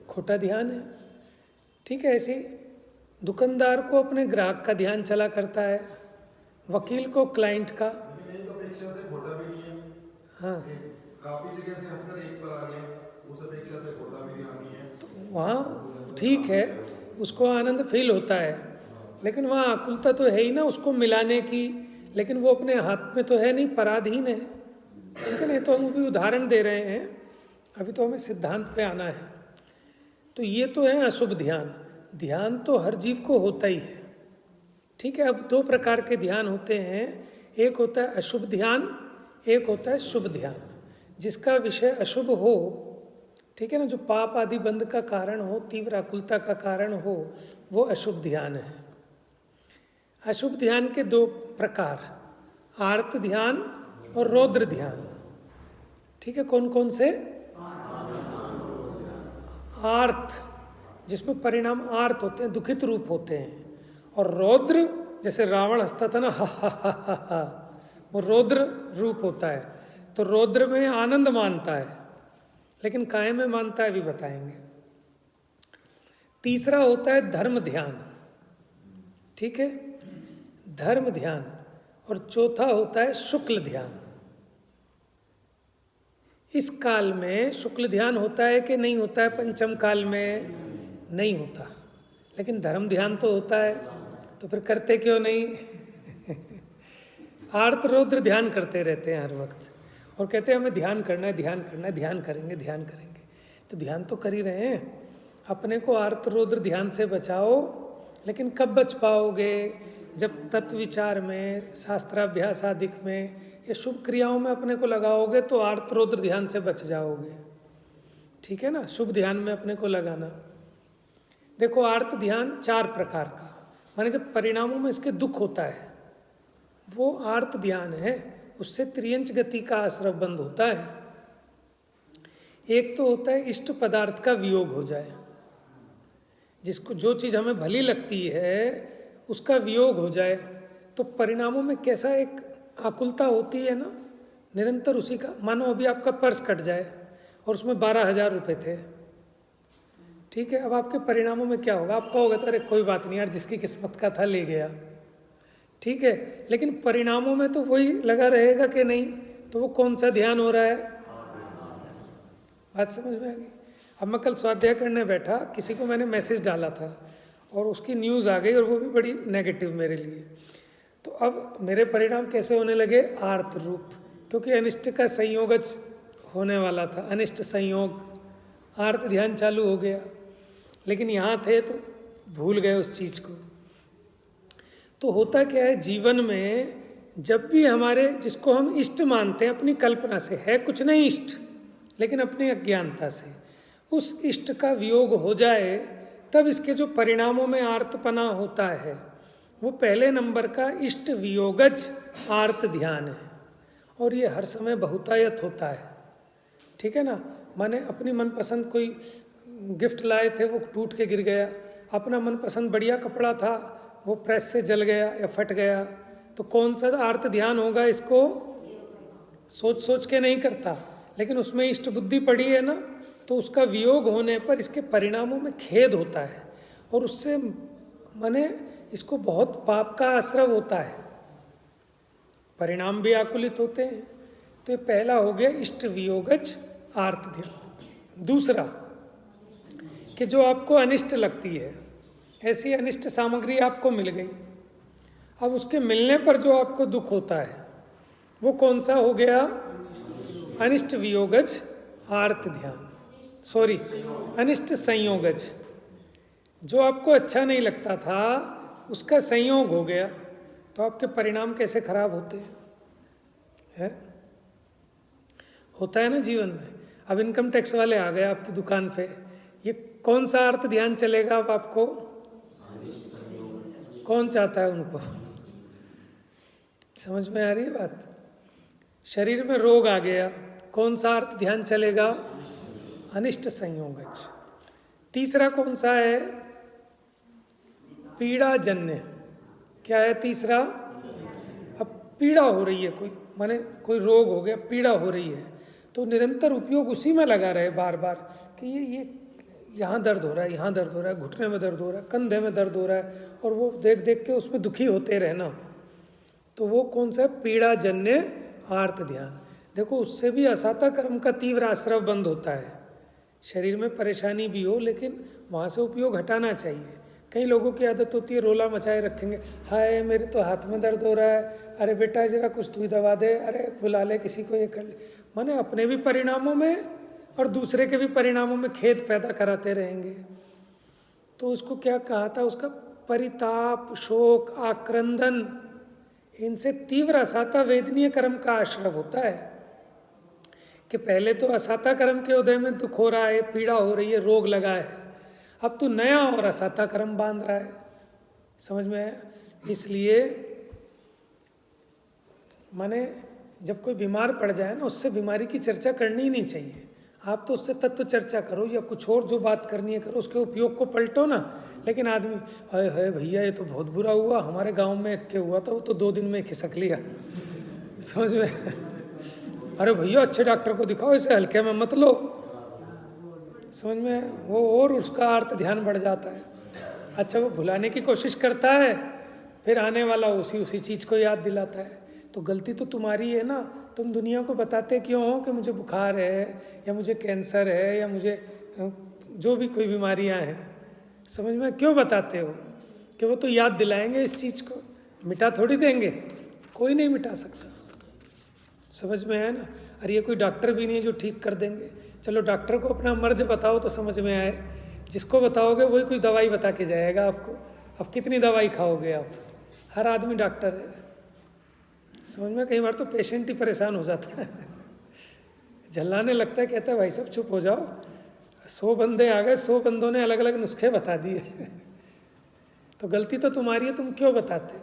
A: खोटा ध्यान है। ठीक है, ऐसे दुकानदार को अपने ग्राहक का ध्यान चला करता है, वकील को क्लाइंट का।
B: लेकिन एक अपेक्षा से खोटा भी नहीं है।
A: हाँ,
B: काफी जगह से हटकर एक पर आ गए, उस अपेक्षा से खोटा भी ध्यान नहीं है।
A: तो वहाँ ठीक है, उसको आनंद फील होता है, लेकिन वहाँ आकुलता तो है ही ना उसको मिलाने की। लेकिन वो अपने हाथ में तो है नहीं, पराधीन है। ठीक है ना, तो हम अभी उदाहरण दे रहे हैं, अभी तो हमें सिद्धांत पे आना है। तो ये तो है अशुभ ध्यान। ध्यान तो हर जीव को होता ही है। ठीक है, अब दो प्रकार के ध्यान होते हैं, एक होता है अशुभ ध्यान, एक होता है शुभ ध्यान। जिसका विषय अशुभ हो, ठीक है ना, जो पाप आदि बंध का कारण हो, तीव्र आकुलता का कारण हो, वो अशुभ ध्यान है। अशुभ ध्यान के दो प्रकार, आर्त ध्यान और रौद्र ध्यान। ठीक है, कौन कौन से? आर्त, जिसमें परिणाम आर्त होते हैं, दुखित रूप होते हैं। और रौद्र, जैसे रावण हंसता था ना, हा हा हा हा हा, वो रौद्र रूप होता है। तो रौद्र में आनंद मानता है, लेकिन काय में मानता है भी बताएंगे। तीसरा होता है धर्म ध्यान। ठीक है, धर्म ध्यान। और चौथा होता है शुक्ल ध्यान। इस काल में शुक्ल ध्यान होता है कि नहीं होता है? पंचम काल में नहीं होता, लेकिन धर्म ध्यान तो होता है। तो फिर करते क्यों नहीं? आर्त रौद्र ध्यान करते रहते हैं हर वक्त, और कहते हैं हमें ध्यान करना है, ध्यान करना है, ध्यान करेंगे, ध्यान करेंगे। तो ध्यान तो कर ही रहे हैं। अपने को आर्त रौद्र ध्यान से बचाओ, लेकिन कब बच पाओगे? जब तत्व विचार में, शास्त्राभ्यास आदि में या शुभ क्रियाओं में अपने को लगाओगे तो आर्त रौद्र ध्यान से बच जाओगे। ठीक है ना, शुभ ध्यान में अपने को लगाना। देखो आर्त ध्यान 4 प्रकार का, माने जब परिणामों में इसके दुख होता है वो आर्त ध्यान है। उससे त्रियंच गति का आश्रव बंद होता है। एक तो होता है इष्ट पदार्थ का वियोग हो जाए, जिसको जो चीज़ हमें भली लगती है उसका वियोग हो जाए, तो परिणामों में कैसा एक आकुलता होती है ना, निरंतर उसी का। मानो अभी आपका पर्स कट जाए और उसमें 12,000 रुपये थे। ठीक है, अब आपके परिणामों में क्या होगा? आपका होगा तो अरे कोई बात नहीं यार, जिसकी किस्मत का था ले गया। ठीक है, लेकिन परिणामों में तो वही लगा रहेगा कि नहीं? तो वो कौन सा ध्यान हो रहा है? बात समझ में आ गई? अब मैं कल स्वाध्याय करने बैठा, किसी को मैंने मैसेज डाला था और उसकी न्यूज़ आ गई, और वो भी बड़ी नेगेटिव मेरे लिए। तो अब मेरे परिणाम कैसे होने लगे? आर्त रूप, क्योंकि अनिष्ट का संयोगज होने वाला था, अनिष्ट संयोग, आर्त ध्यान चालू हो गया। लेकिन यहाँ थे तो भूल गए उस चीज़ को। तो होता क्या है जीवन में, जब भी हमारे, जिसको हम इष्ट मानते हैं अपनी कल्पना से, है कुछ नहीं इष्ट, लेकिन अपनी अज्ञानता से उस इष्ट का वियोग हो जाए, तब इसके जो परिणामों में आर्तपना होता है वो पहले नंबर का इष्ट वियोगज आर्त ध्यान है। और ये हर समय बहुतायत होता है। ठीक है ना, माने अपनी मनपसंद कोई गिफ्ट लाए थे, वो टूट के गिर गया, अपना मनपसंद बढ़िया कपड़ा था, वो प्रेस से जल गया या फट गया, तो कौन सा आर्त ध्यान होगा? इसको सोच सोच के नहीं करता, लेकिन उसमें इष्ट बुद्धि पड़ी है ना, तो उसका वियोग होने पर इसके परिणामों में खेद होता है और उससे माने इसको बहुत पाप का आश्रव होता है, परिणाम भी आकुलित होते हैं। तो ये पहला हो गया इष्ट वियोगज आर्त ध्यान। दूसरा कि जो आपको अनिष्ट लगती है, ऐसी अनिष्ट सामग्री आपको मिल गई, अब उसके मिलने पर जो आपको दुख होता है वो कौन सा हो गया? अनिष्ट वियोगज आर्त ध्यान, सॉरी अनिष्ट संयोगज। जो आपको अच्छा नहीं लगता था उसका संयोग हो गया, तो आपके परिणाम कैसे खराब होते हैं? होता है ना जीवन में। अब इनकम टैक्स वाले आ गए आपकी दुकान पे, ये कौन सा अर्थ ध्यान चलेगा अब आपको? कौन चाहता है उनको? समझ में आ रही है बात? शरीर में रोग आ गया, कौन सा अर्थ ध्यान चलेगा? अनिष्ट संयोगज। तीसरा कौन सा है? पीड़ा जन्य। क्या है तीसरा? अब पीड़ा हो रही है, कोई माने कोई रोग हो गया, पीड़ा हो रही है, तो निरंतर उपयोग उसी में लगा रहे बार बार कि ये यहाँ दर्द हो रहा है, यहाँ दर्द हो रहा है, घुटने में दर्द हो रहा है, कंधे में दर्द हो रहा है, और वो देख देख के उसमें दुखी होते रहना, तो वो कौन सा? पीड़ा जन्य आर्त ध्यान। देखो उससे भी असाता कर्म का तीव्र आश्रव बंद होता है। शरीर में परेशानी भी हो लेकिन वहाँ से उपयोग हटाना चाहिए। कई लोगों की आदत होती है रोला मचाए रखेंगे, हाय मेरे तो हाथ में दर्द हो रहा है, अरे बेटा जरा कुछ तू ही दवा दे, अरे बुला ले किसी को, ये कर ले। माने अपने भी परिणामों में और दूसरे के भी परिणामों में खेद पैदा कराते रहेंगे। तो उसको क्या कहा था? उसका परिताप, शोक, आक्रंदन, इनसे तीव्र असाता वेदनीय कर्म का आश्रव होता है। कि पहले तो असाता कर्म के उदय में दुख हो रहा है, पीड़ा हो रही है, रोग लगा है, अब तो नया और असाता कर्म बांध रहा है। समझ में आया? इसलिए माने जब कोई बीमार पड़ जाए ना, उससे बीमारी की चर्चा करनी ही नहीं चाहिए। आप तो उससे तत्व चर्चा करो या कुछ और जो बात करनी है करो, उसके उपयोग को पलटो ना। लेकिन आदमी हाय हाय भैया ये तो बहुत बुरा हुआ, हमारे गांव में एक के हुआ था, वो तो 2 दिन में खिसक लिया। समझ में? अरे भैया अच्छे डॉक्टर को दिखाओ, इसे हल्के में मत लो। समझ में? वो और उसका अर्थ ध्यान बढ़ जाता है। अच्छा वो भुलाने की कोशिश करता है, फिर आने वाला उसी चीज़ को याद दिलाता है। तो गलती तो तुम्हारी है ना, तुम दुनिया को बताते क्यों हो कि मुझे बुखार है या मुझे कैंसर है या मुझे जो भी कोई बीमारियां हैं, समझ में? क्यों बताते हो? कि वो तो याद दिलाएंगे इस चीज़ को, मिटा थोड़ी देंगे, कोई नहीं मिटा सकता। समझ में है ना? अरे ये कोई डॉक्टर भी नहीं है जो ठीक कर देंगे। चलो डॉक्टर को अपना मर्ज बताओ तो समझ में आए, जिसको बताओगे वही कुछ दवाई बता के जाएगा आपको। अब कितनी दवाई खाओगे आप? हर आदमी डॉक्टर है। समझ में? कई बार तो पेशेंट ही परेशान हो जाता है, झल्लाने लगता है, कहता है भाई साहब चुप हो जाओ, 100 बंदे आ गए, 100 बंदों ने अलग अलग नुस्खे बता दिए। तो गलती तो तुम्हारी है, तुम क्यों बताते?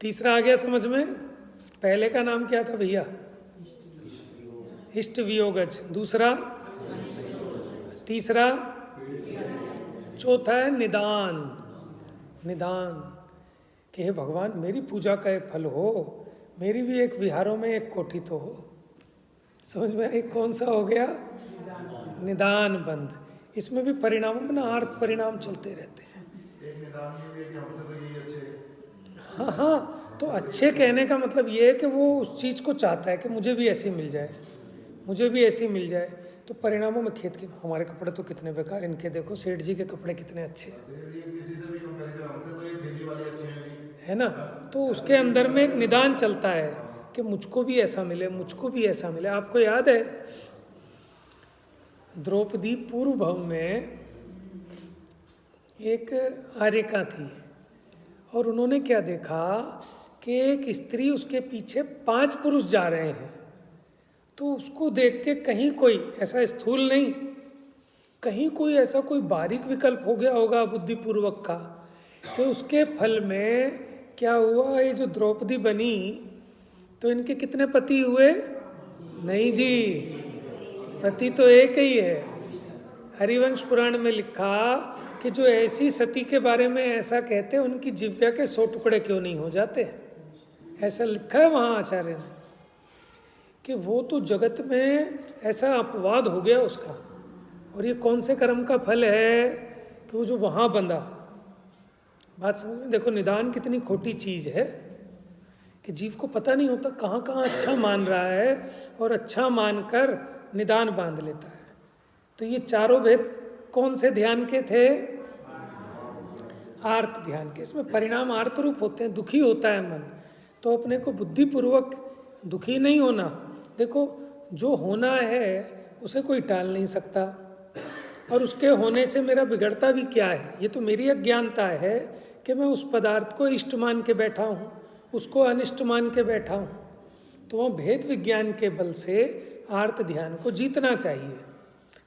A: तीसरा आ गया समझ में? पहले का नाम क्या था भैया? इष्ट वियोगज। दूसरा, तीसरा, चौथा है निदान। निदान कि हे भगवान मेरी पूजा का एक फल हो, मेरी भी एक विहारों में एक कोठी तो हो। समझ में? एक कौन सा हो गया? निदान बंद। इसमें भी परिणामों में ना अर्थ परिणाम चलते रहते हैं।
B: एक निदान ये भी है कि हमसे तो यही अच्छे।
A: हाँ हाँ, तो अच्छे कहने का मतलब ये है कि वो उस चीज़ को चाहता है कि मुझे भी ऐसी मिल जाए, मुझे भी ऐसी मिल जाए। तो परिणामों में खेत के हमारे कपड़े तो कितने बेकार, इनके देखो सेठ जी के कपड़े कितने अच्छे
B: किसी से भी कंपैरिजन, हमसे तो ये दिल्ली वाले अच्छे हैं
A: है ना। तो उसके अंदर में एक निदान चलता है कि मुझको भी ऐसा मिले, मुझको भी ऐसा मिले। आपको याद है द्रौपदी पूर्व भव में एक आर्यिका थी और उन्होंने क्या देखा कि एक स्त्री उसके पीछे 5 पुरुष जा रहे हैं। तो उसको देख के कहीं कोई ऐसा स्थूल नहीं, कहीं कोई ऐसा कोई बारीक विकल्प हो गया होगा बुद्धिपूर्वक का कि उसके फल में क्या हुआ, ये जो द्रौपदी बनी तो इनके कितने पति हुए? नहीं जी, पति तो एक ही है। हरिवंश पुराण में लिखा कि जो ऐसी सती के बारे में ऐसा कहते हैं उनकी जिह्वा के 100 टुकड़े क्यों नहीं हो जाते। ऐसा लिखा है वहाँ आचार्य ने कि वो तो जगत में ऐसा अपवाद हो गया उसका। और ये कौन से कर्म का फल है कि वो जो वहाँ बंधा। बात समझ में, देखो निदान कितनी खोटी चीज़ है कि जीव को पता नहीं होता कहाँ कहाँ अच्छा मान रहा है और अच्छा मानकर निदान बांध लेता है। तो ये चारों भेद कौन से ध्यान के थे? आर्त ध्यान के। इसमें परिणाम आर्त रूप होते हैं, दुखी होता है मन। तो अपने को बुद्धिपूर्वक दुखी नहीं होना। देखो जो होना है उसे कोई टाल नहीं सकता, और उसके होने से मेरा बिगड़ता भी क्या है? ये तो मेरी अज्ञानता है कि मैं उस पदार्थ को इष्ट मान के बैठा हूँ, उसको अनिष्ट मान के बैठा हूँ। तो वह भेद विज्ञान के बल से आर्त ध्यान को जीतना चाहिए।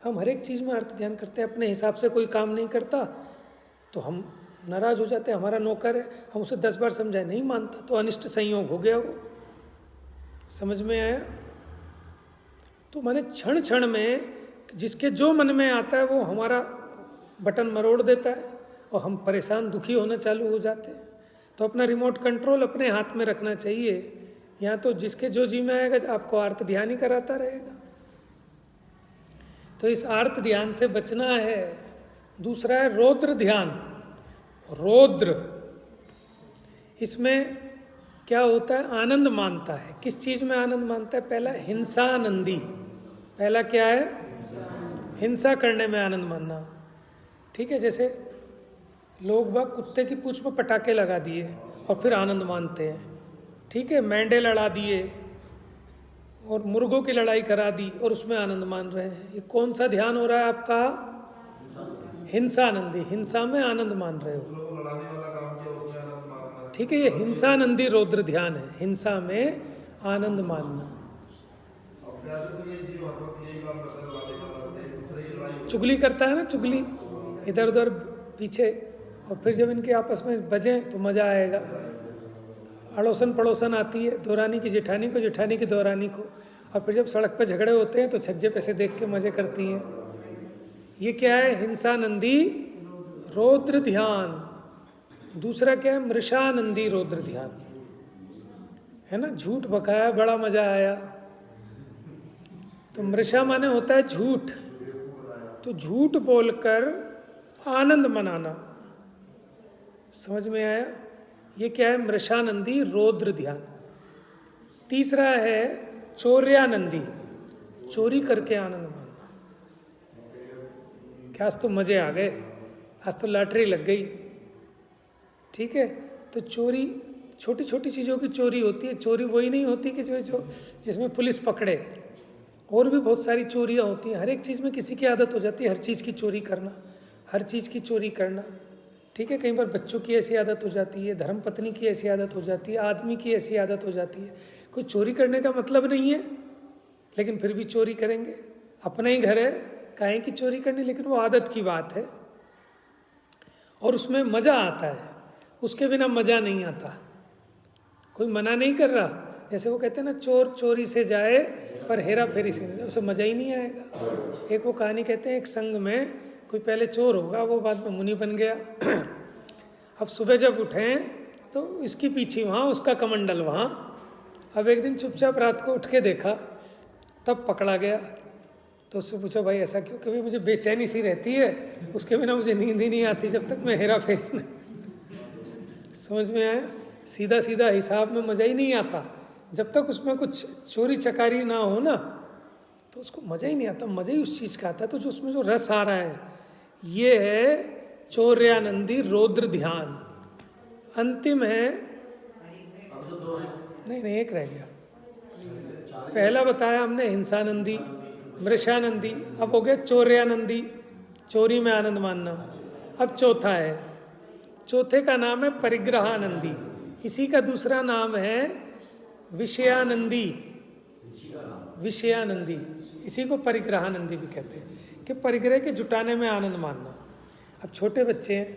A: हम हर एक चीज़ में आर्त ध्यान करते हैं, अपने हिसाब से कोई काम नहीं करता तो हम नाराज़ हो जाते हैं। हमारा नौकर है, हम उसे 10 बार समझाए नहीं मानता तो अनिष्ट संयोग हो गया वो। समझ में आया? तो माने क्षण क्षण में जिसके जो मन में आता है वो हमारा बटन मरोड़ देता है और हम परेशान दुखी होना चालू हो जाते हैं। तो अपना रिमोट कंट्रोल अपने हाथ में रखना चाहिए। यहाँ तो जिसके जो जी में आएगा आपको आर्त ध्यान ही कराता रहेगा। तो इस आर्त ध्यान से बचना है। दूसरा है रौद्र ध्यान। रौद्र, इसमें क्या होता है? आनंद मानता है। किस चीज़ में आनंद मानता है? पहला हिंसानंदी। पहला क्या है? हिंसा करने में आनंद मानना। ठीक है, जैसे लोग बाग कुत्ते की पूंछ में पटाखे लगा दिए और फिर आनंद मानते हैं। ठीक है, मेंढे लड़ा दिए और मुर्गों की लड़ाई करा दी और उसमें आनंद मान रहे हैं। ये कौन सा ध्यान हो रहा है आपका? हिंसानंदी। हिंसा में आनंद मान रहे हो।
B: लोगों को लड़ाने वाला काम किया उसमें आनंद मारना।
A: ठीक है, ये हिंसानंदी रौद्र ध्यान है, हिंसा में आनंद मानना।
B: अब कैसे तो ये जीव हर वक्त यही काम करता है, लड़ाने वाला होता है, दूसरे की लड़ाई होती
A: चुगली करता है ना, चुगली इधर उधर पीछे। और फिर जब इनके आपस में बजें तो मज़ा आएगा। अड़ोसन पड़ोसन आती है, दौरानी की जेठानी को, जेठानी की दौरानी को। और फिर जब सड़क पर झगड़े होते हैं तो छज्जे पे से देख के मज़े करती हैं। ये क्या है? हिंसानंदी रौद्र ध्यान। दूसरा क्या है? मृषानंदी रौद्र ध्यान, है ना। झूठ बकाया, बड़ा मज़ा आया। तो मृषा माने होता है झूठ। तो झूठ बोलकर आनंद मनाना। समझ में आया? ये क्या है? मृषानंदी रौद्र ध्यान। तीसरा है चौर्यानंदी, चोरी करके आनंद मानना। क्या आज तो मज़े आ गए, आज तो लॉटरी लग गई। ठीक है, तो चोरी छोटी छोटी चीज़ों की चोरी होती है। चोरी वही नहीं होती कि जो जिसमें पुलिस पकड़े। और भी बहुत सारी चोरियाँ होती हैं। हर एक चीज़ में किसी की आदत हो जाती है हर चीज़ की चोरी करना, हर चीज़ की चोरी करना। ठीक है, कई बार बच्चों की ऐसी आदत हो जाती है, धर्मपत्नी की ऐसी आदत हो जाती है, आदमी की ऐसी आदत हो जाती है। कोई चोरी करने का मतलब नहीं है, लेकिन फिर भी चोरी करेंगे। अपना ही घर है, काहे की चोरी करनी, लेकिन वो आदत की बात है और उसमें मज़ा आता है। उसके बिना मज़ा नहीं आता। कोई मना नहीं कर रहा। जैसे वो कहते हैं ना, चोर चोरी से जाए पर हेरा फेरी से नहीं जाए, उसे मज़ा ही नहीं आएगा। एक वो कहानी कहते हैं, एक संघ में कोई पहले चोर होगा, वो बाद में मुनि बन गया। अब सुबह जब उठें तो इसकी पीछे वहाँ, उसका कमंडल वहाँ। अब एक दिन चुपचाप रात को उठ के देखा, तब पकड़ा गया। तो उससे पूछा, भाई ऐसा क्यों? कभी मुझे बेचैनी सी रहती है, उसके बिना मुझे नींद ही नहीं आती जब तक मैं हेरा फेरी नहीं। समझ में आया? सीधा सीधा हिसाब में मज़ा ही नहीं आता। जब तक उसमें कुछ चोरी चकारी ना हो ना, तो उसको मज़ा ही नहीं आता। मज़ा ही उस चीज़ का आता है। तो जो उसमें जो रस आ रहा है, ये है चौर्यानंदी रौद्र ध्यान। अंतिम है, नहीं एक रह गया। पहला बताया हमने हिंसानंदी, मृषानंदी, अब हो गया चौर्यानंदी, चोरी में आनंद मानना। अब चौथा है, चौथे का नाम है परिग्रहानंदी। इसी का दूसरा नाम है विषयानंदी। विषयानंदी, इसी को परिग्रहानंदी भी कहते हैं, कि परिग्रह के जुटाने में आनंद मानना। अब छोटे बच्चे हैं,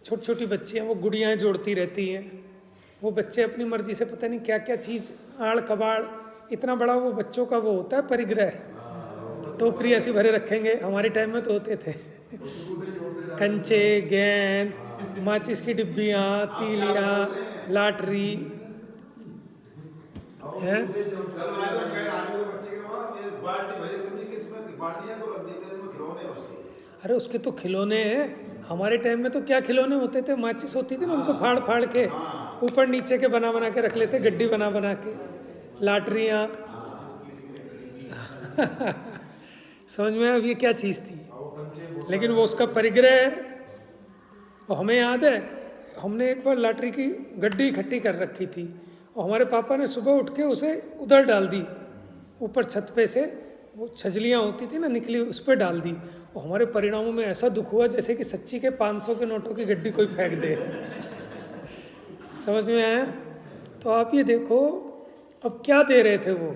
A: छोटी छोटी बच्चियाँ, वो गुड़ियाँ जोड़ती रहती हैं। वो बच्चे अपनी मर्जी से पता नहीं क्या क्या चीज़, आड़ कबाड़, इतना बड़ा वो बच्चों का वो होता है परिग्रह। टोकरी ऐसी भरे रखेंगे, हमारे टाइम में तो होते थे कंचे, गेंद, माचिस की डिब्बियाँ, तीलियाँ, लाटरी हैं। अरे उसके तो खिलौने हैं, हमारे टाइम में तो क्या खिलौने होते थे, माचिस होती थी ना, उनको फाड़ फाड़ के ऊपर नीचे के बना के रख लेते, गड्डी बना के, लाटरियाँ समझ में अब ये क्या चीज़ थी। लेकिन वो उसका परिग्रह है। और हमें याद है, हमने एक बार लॉटरी की गड्डी इकट्ठी कर रखी थी और हमारे पापा ने सुबह उठ के उसे उधर डाल दी, ऊपर छत पे से वो छजलियाँ होती थी ना निकली, उस पर डाल दी। और हमारे परिणामों में ऐसा दुख हुआ जैसे कि सच्ची के 500 के नोटों की गड्डी कोई फेंक दे। समझ में आया? तो आप ये देखो अब क्या दे रहे थे वो,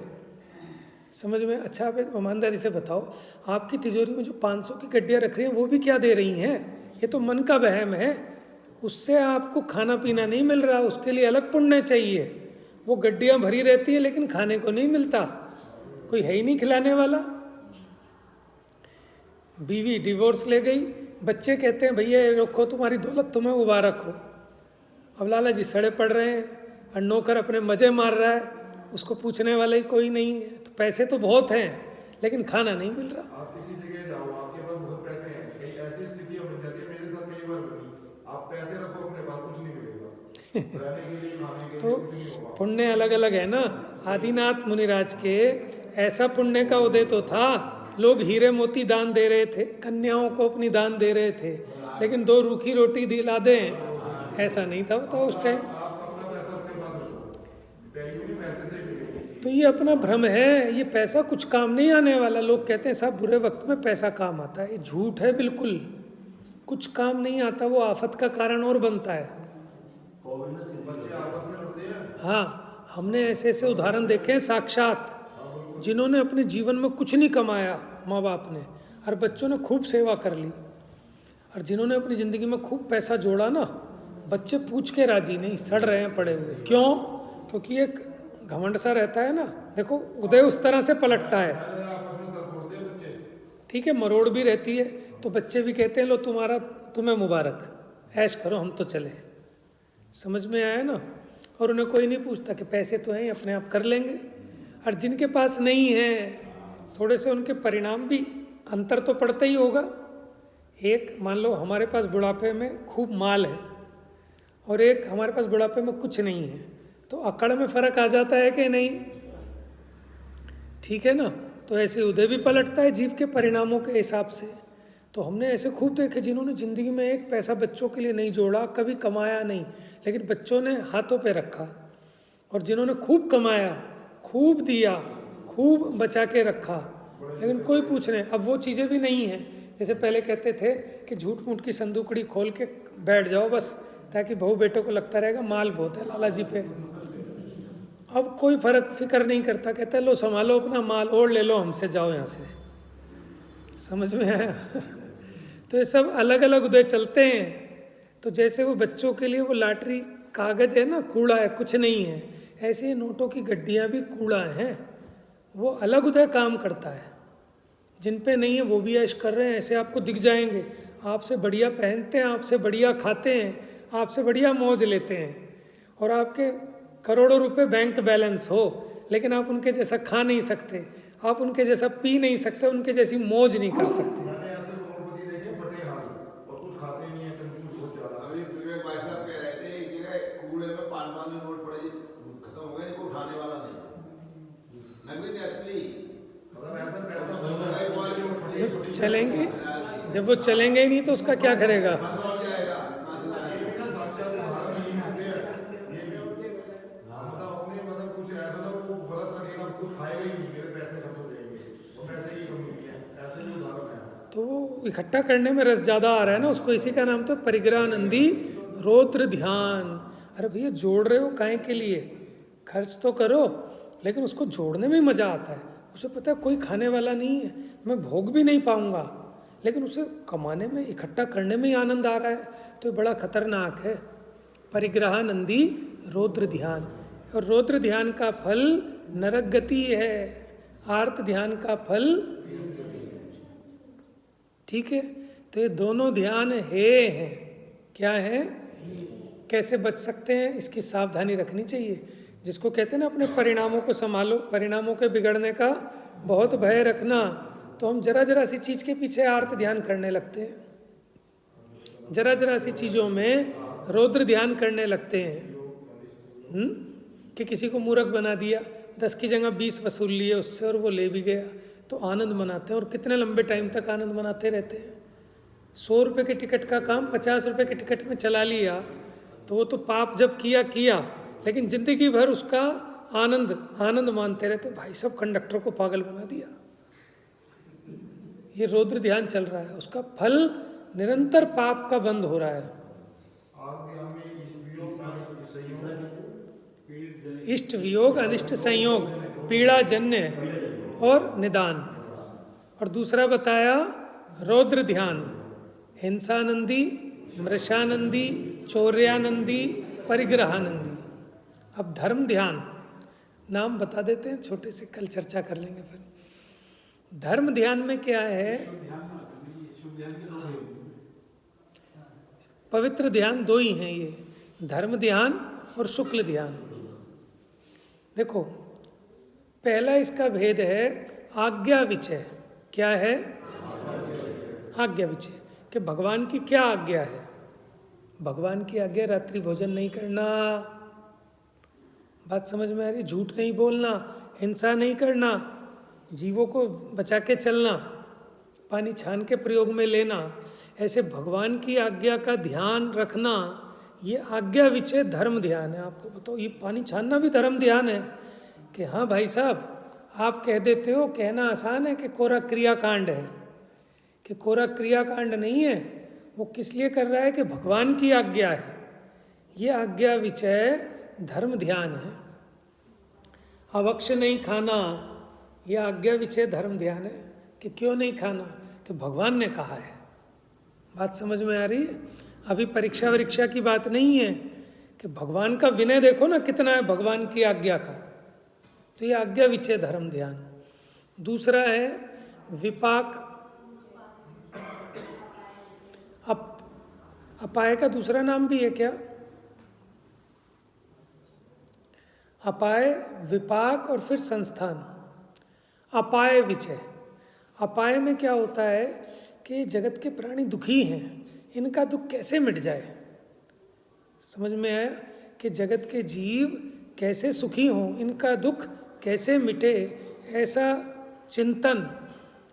A: समझ में? अच्छा आप ईमानदारी से बताओ, आपकी तिजोरी में जो 500 की गड्डियाँ रख रही हैं वो भी क्या दे रही हैं? ये तो मन का वहम है, उससे आपको खाना पीना नहीं मिल रहा, उसके लिए अलग पुण्य चाहिए। वो गड्डियाँ भरी रहती है लेकिन खाने को नहीं मिलता, कोई है ही नहीं खिलाने वाला। बीवी डिवोर्स ले गई, बच्चे कहते हैं भैया रखो तुम्हारी दौलत तुम्हें मुबारक हो। अब लाला जी सड़े पड़ रहे हैं और नौकर अपने मज़े मार रहा है, उसको पूछने वाला ही कोई नहीं है। तो पैसे तो बहुत हैं लेकिन खाना नहीं मिल रहा।
B: आप किसी जगह जाओ, आपके पास बहुत पैसे हैं, कई ऐसी स्थितियां बन जाती है, मेरे साथ कई बार बनी, आप पैसे रखो अपने पास कुछ नहीं मिलेगा, रहने के लिए खाने के लिए
A: तो
B: कुछ नहीं होगा।
A: पुण्य अलग अलग है ना। आदिनाथ मुनिराज के ऐसा पुण्य का उदय तो था, लोग हीरे मोती दान दे रहे थे, कन्याओं को अपनी दान दे रहे थे, लेकिन 2 रूखी रोटी दिला दें ऐसा नहीं था होता उस टाइम। तो ये अपना भ्रम है, ये पैसा कुछ काम नहीं आने वाला। लोग कहते हैं साहब बुरे वक्त में पैसा काम आता है, ये झूठ है बिल्कुल, कुछ काम नहीं आता, वो आफत का कारण और बनता है। हाँ, हमने ऐसे ऐसे उदाहरण देखे हैं साक्षात, जिन्होंने अपने जीवन में कुछ नहीं कमाया माँ बाप ने, और बच्चों ने खूब सेवा कर ली, और जिन्होंने अपनी ज़िंदगी में खूब पैसा जोड़ा ना, बच्चे पूछ के राजी नहीं, सड़ रहे हैं पड़े हुए। क्यों? क्योंकि एक घमंड सा रहता है ना, देखो उदय उस तरह से पलटता है, ठीक है, मरोड़ भी रहती है, तो बच्चे भी कहते हैं लो तुम्हें मुबारक, ऐश करो हम तो चले। समझ में आया ना? और उन्हें कोई नहीं पूछता कि पैसे तो हैं अपने आप कर लेंगे। और जिनके पास नहीं है, थोड़े से उनके परिणाम भी अंतर तो पड़ता ही होगा। एक मान लो हमारे पास बुढ़ापे में खूब माल है और एक हमारे पास बुढ़ापे में कुछ नहीं है, तो अकड़ में फ़र्क आ जाता है कि नहीं? ठीक है ना? तो ऐसे उदय भी पलटता है जीव के परिणामों के हिसाब से। तो हमने ऐसे खूब देखे जिन्होंने ज़िंदगी में एक पैसा बच्चों के लिए नहीं जोड़ा, कभी कमाया नहीं, लेकिन बच्चों ने हाथों पे रखा, और जिन्होंने खूब कमाया, खूब दिया, खूब बचा के रखा, लेकिन कोई पूछ रहे, अब वो चीज़ें भी नहीं हैं। जैसे पहले कहते थे कि झूठ मूठ की संदूकड़ी खोल के बैठ जाओ बस, ताकि बहू बेटों को लगता रहेगा माल बहुत है लाला जी पे। अब कोई फिक्र नहीं करता, कहता है लो संभालो अपना माल और ले लो हमसे, जाओ यहाँ से। समझ में आया? तो ये सब अलग अलग उदय चलते हैं। तो जैसे वो बच्चों के लिए वो लॉटरी कागज है ना, कूड़ा है, कुछ नहीं है, ऐसे ही नोटों की गड्डियाँ भी कूड़ा हैं, वो अलग उदय काम करता है। जिन पे नहीं है वो भी ऐश कर रहे हैं, ऐसे आपको दिख जाएंगे, आपसे बढ़िया पहनते हैं, आपसे बढ़िया खाते हैं, आपसे बढ़िया मौज लेते हैं, और आपके करोड़ों रुपए बैंक बैलेंस हो, लेकिन आप उनके जैसा खा नहीं सकते, आप उनके जैसा पी नहीं सकते, उनके जैसी मौज नहीं कर सकते।
B: मैंने ऐसे करोड़पति देखे फटे हाल और कुछ खाते नहीं है, कंजूस बहुत ज्यादा।
D: अभी विवेक भाई साहब कह रहे थे एक जगह कूड़े में 5 नोट पड़े, खत्म हो गए, इनको उठाने वाला नहीं, नकली नहीं असली।
A: जब चलेंगे, जब वो चलेंगे ही नहीं तो उसका क्या करेगा? तो वो इकट्ठा करने में रस ज़्यादा आ रहा है ना उसको, इसी का नाम तो परिग्रहानंदी रौद्र ध्यान। अरे भैया जोड़ रहे हो काहे के लिए? खर्च तो करो, लेकिन उसको जोड़ने में मज़ा आता है। उसे पता है कोई खाने वाला नहीं है, मैं भोग भी नहीं पाऊंगा, लेकिन उसे कमाने में, इकट्ठा करने में ही आनंद आ रहा है। तो ये बड़ा खतरनाक है परिग्रहानंदी रौद्र ध्यान। और रौद्र ध्यान का फल नरक गति है, आर्त ध्यान का फल ठीक है, तो ये दोनों ध्यान हैं। क्या है? कैसे बच सकते हैं, इसकी सावधानी रखनी चाहिए। जिसको कहते हैं ना अपने परिणामों को संभालो, परिणामों के बिगड़ने का बहुत भय रखना। तो हम जरा जरा सी चीज़ के पीछे आर्त ध्यान करने लगते हैं, जरा जरा सी चीज़ों में रौद्र ध्यान करने लगते हैं। कि किसी को मूर्ख बना दिया, 10 की जगह 20 वसूल लिए उससे और वो ले भी गया, तो आनंद मनाते हैं। और कितने लंबे टाइम तक आनंद मनाते रहते हैं। 100 रुपये के टिकट का काम 50 रुपये के टिकट में चला लिया, तो वो तो पाप जब किया, लेकिन जिंदगी भर उसका आनंद मानते रहते। भाई साहब कंडक्टर को पागल बना दिया, ये रौद्र ध्यान चल रहा है, उसका फल निरंतर पाप का बंद हो रहा है। इष्ट वियोग अनिष्ट संयोग, पीड़ा जन्य और निदान। और दूसरा बताया रौद्र ध्यान, हिंसानंदी, मृषानंदी, चौर्यानंदी, परिग्रहानंदी। अब धर्म ध्यान नाम बता देते हैं छोटे से, कल चर्चा कर लेंगे फिर। धर्म ध्यान में क्या है? पवित्र ध्यान 2 ही हैं ये, धर्म ध्यान और शुक्ल ध्यान। देखो, पहला इसका भेद है आज्ञा विचय। क्या है? आज्ञा विचय, कि भगवान की क्या आज्ञा है। भगवान की आज्ञा रात्रि भोजन नहीं करना, बात समझ में आ रही? झूठ नहीं बोलना, हिंसा नहीं करना, जीवों को बचा के चलना, पानी छान के प्रयोग में लेना, ऐसे भगवान की आज्ञा का ध्यान रखना, ये आज्ञा विचय धर्म ध्यान है। आपको बताओ, ये पानी छानना भी धर्म ध्यान है। कि हाँ भाई साहब, आप कह देते हो, कहना आसान है कि कोरा क्रियाकांड है, कि कोरा क्रियाकांड नहीं है। वो किस लिए कर रहा है? कि भगवान की आज्ञा है। ये आज्ञा विचय धर्म ध्यान है। अवक्ष नहीं खाना, ये आज्ञा विचय धर्म ध्यान है। कि क्यों नहीं खाना? कि भगवान ने कहा है। बात समझ में आ रही है? अभी परीक्षा की बात नहीं है, कि भगवान का विनय देखो ना कितना है भगवान की आज्ञा का। तो ये आज्ञा विचय धर्म ध्यान। दूसरा है विपाक। अपाय का दूसरा नाम भी है क्या? अपाय, विपाक और फिर संस्थान। अपाय विचय, अपाय में क्या होता है कि जगत के प्राणी दुखी हैं, इनका दुख कैसे मिट जाए। समझ में आया? कि जगत के जीव कैसे सुखी हों, इनका दुख कैसे मिटे, ऐसा चिंतन,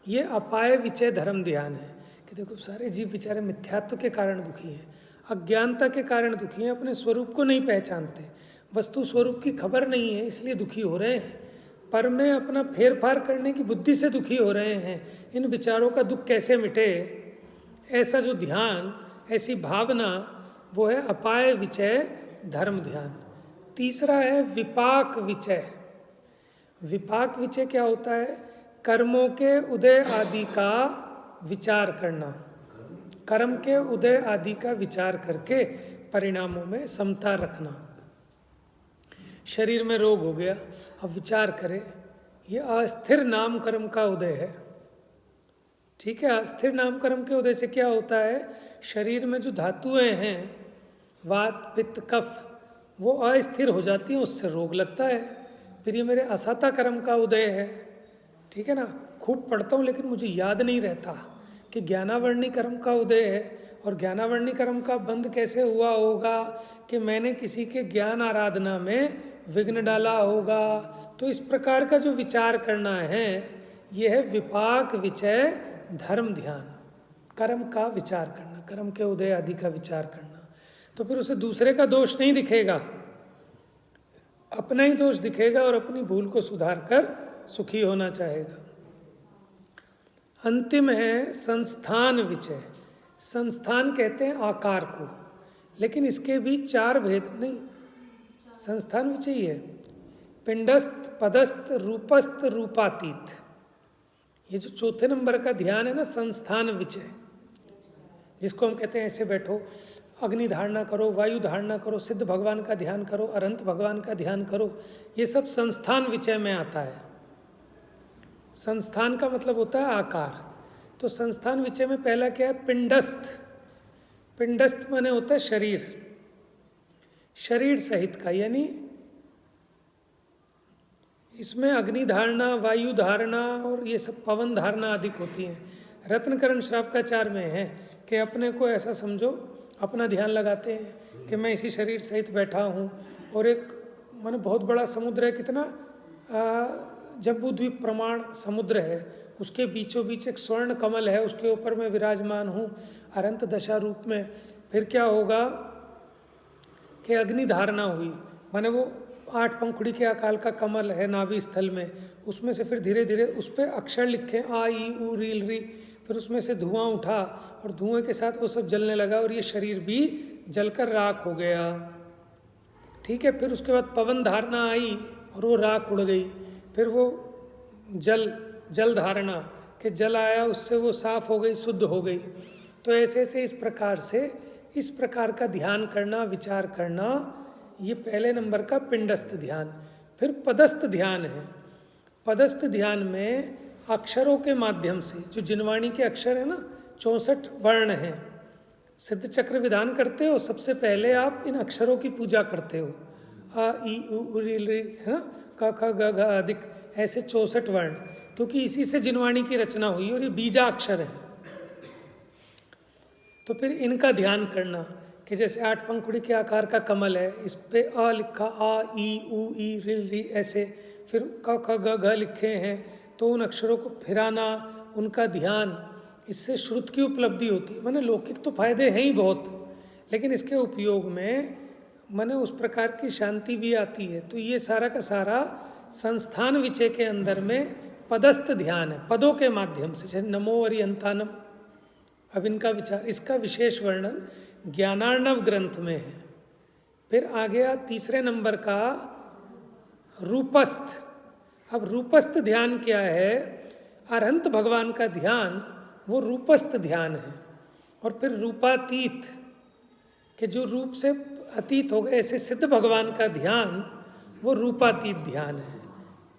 A: ये अपाय विचय धर्म ध्यान है। कि देखो सारे जीव बेचारे मिथ्यात्व के कारण दुखी हैं, अज्ञानता के कारण दुखी हैं, अपने स्वरूप को नहीं पहचानते, वस्तु स्वरूप की खबर नहीं है, इसलिए दुखी हो रहे हैं। पर में अपना फेर फार करने की बुद्धि से दुखी हो रहे हैं। इन विचारों का दुख कैसे मिटे, ऐसा जो ध्यान, ऐसी भावना, वो है अपाय विचय धर्म ध्यान। तीसरा है विपाक विचय। विपाक विचय क्या होता है? कर्मों के उदय आदि का विचार करना, कर्म के उदय आदि का विचार करके परिणामों में समता रखना। शरीर में रोग हो गया, अब विचार करें, ये अस्थिर नाम कर्म का उदय है। ठीक है, अस्थिर नाम कर्म के उदय से क्या होता है? शरीर में जो धातुएं हैं, वात पित्त कफ, वो अस्थिर हो जाती हैं, उससे रोग लगता है। फिर ये मेरे असाता कर्म का उदय है। ठीक है ना, खूब पढ़ता हूँ लेकिन मुझे याद नहीं रहता कि ज्ञानावर्णी कर्म का उदय है। और ज्ञानावर्णी कर्म का बंद कैसे हुआ होगा? कि मैंने किसी के ज्ञान आराधना में विघ्न डाला होगा। तो इस प्रकार का जो विचार करना है, यह है विपाक विचय धर्म ध्यान। कर्म का विचार करना, कर्म के उदय आदि का विचार करना। तो फिर उसे दूसरे का दोष नहीं दिखेगा, अपना ही दोष दिखेगा और अपनी भूल को सुधार कर सुखी होना चाहेगा। अंतिम है संस्थान विचय। संस्थान कहते हैं आकार को, लेकिन इसके भी 4 भेद नहीं। संस्थान विचय ही है पिंडस्थ, पदस्थ, रूपस्थ, रूपातीत। ये जो चौथे नंबर का ध्यान है ना, संस्थान विचय, जिसको हम कहते हैं ऐसे बैठो, अग्नि धारणा करो, वायु धारणा करो, सिद्ध भगवान का ध्यान करो, अनंत भगवान का ध्यान करो, ये सब संस्थान विचय में आता है। संस्थान का मतलब होता है आकार, तो संस्थान विषय में पहला क्या है? पिंडस्थ। पिंडस्थ माने होता है शरीर, शरीर सहित का, यानी इसमें अग्नि धारणा, वायु धारणा और ये सब पवन धारणा अधिक होती हैं। रत्नकरण श्रावकाचार में है कि अपने को ऐसा समझो, अपना ध्यान लगाते हैं कि मैं इसी शरीर सहित बैठा हूँ और एक माने बहुत बड़ा समुद्र है, कितना जम्बूद्वीप प्रमाण समुद्र है, उसके बीचों बीच एक स्वर्ण कमल है, उसके ऊपर मैं विराजमान हूँ अनंत दशा रूप में। फिर क्या होगा कि अग्नि धारणा हुई, माने वो 8 पंखुड़ी के आकार का कमल है नाभि स्थल में, उसमें से फिर धीरे धीरे उस पर अक्षर लिखे आ ई उ रील री, फिर उसमें से धुआं उठा और धुएं के साथ वो सब जलने लगा और ये शरीर भी जलकर राख हो गया। ठीक है, फिर उसके बाद पवन धारणा आई और वो राख उड़ गई। फिर वो जल धारणा कि जल आया, उससे वो साफ हो गई, शुद्ध हो गई। तो ऐसे ऐसे इस प्रकार का ध्यान करना, विचार करना, ये पहले नंबर का पिंडस्थ ध्यान। फिर पदस्थ ध्यान है। पदस्थ ध्यान में अक्षरों के माध्यम से, जो जिनवाणी के अक्षर है ना, 64 वर्ण हैं, सिद्ध चक्र विधान करते हो, सबसे पहले आप इन अक्षरों की पूजा करते हो। आ ई उ री ली, है ना, क ख ग घ अधिक, ऐसे 64 वर्ण, क्योंकि इसी से जिनवाणी की रचना हुई और ये बीजा अक्षर है। तो फिर इनका ध्यान करना कि जैसे 8 पंखुड़ी के आकार का कमल है, इस पे अ लिखा, आ ई उ ई रिल री ऐसे, फिर क ख ग घ लिखे हैं, तो उन अक्षरों को फिराना, उनका ध्यान, इससे श्रुत की उपलब्धि होती है। माने लौकिक तो फायदे हैं ही बहुत, लेकिन इसके उपयोग में माने उस प्रकार की शांति भी आती है। तो ये सारा का सारा संस्थान विषय के अंदर में पदस्थ ध्यान है, पदों के माध्यम से, जैसे नमो अरिहंतानम। अब इनका विचार, इसका विशेष वर्णन ज्ञानार्णव ग्रंथ में है। फिर आ गया तीसरे नंबर का रूपस्थ। अब रूपस्थ ध्यान क्या है? अरहंत भगवान का ध्यान वो रूपस्थ ध्यान है। और फिर रूपातीत, कि जो रूप से अतीत हो गए, ऐसे सिद्ध भगवान का ध्यान वो रूपातीत ध्यान है।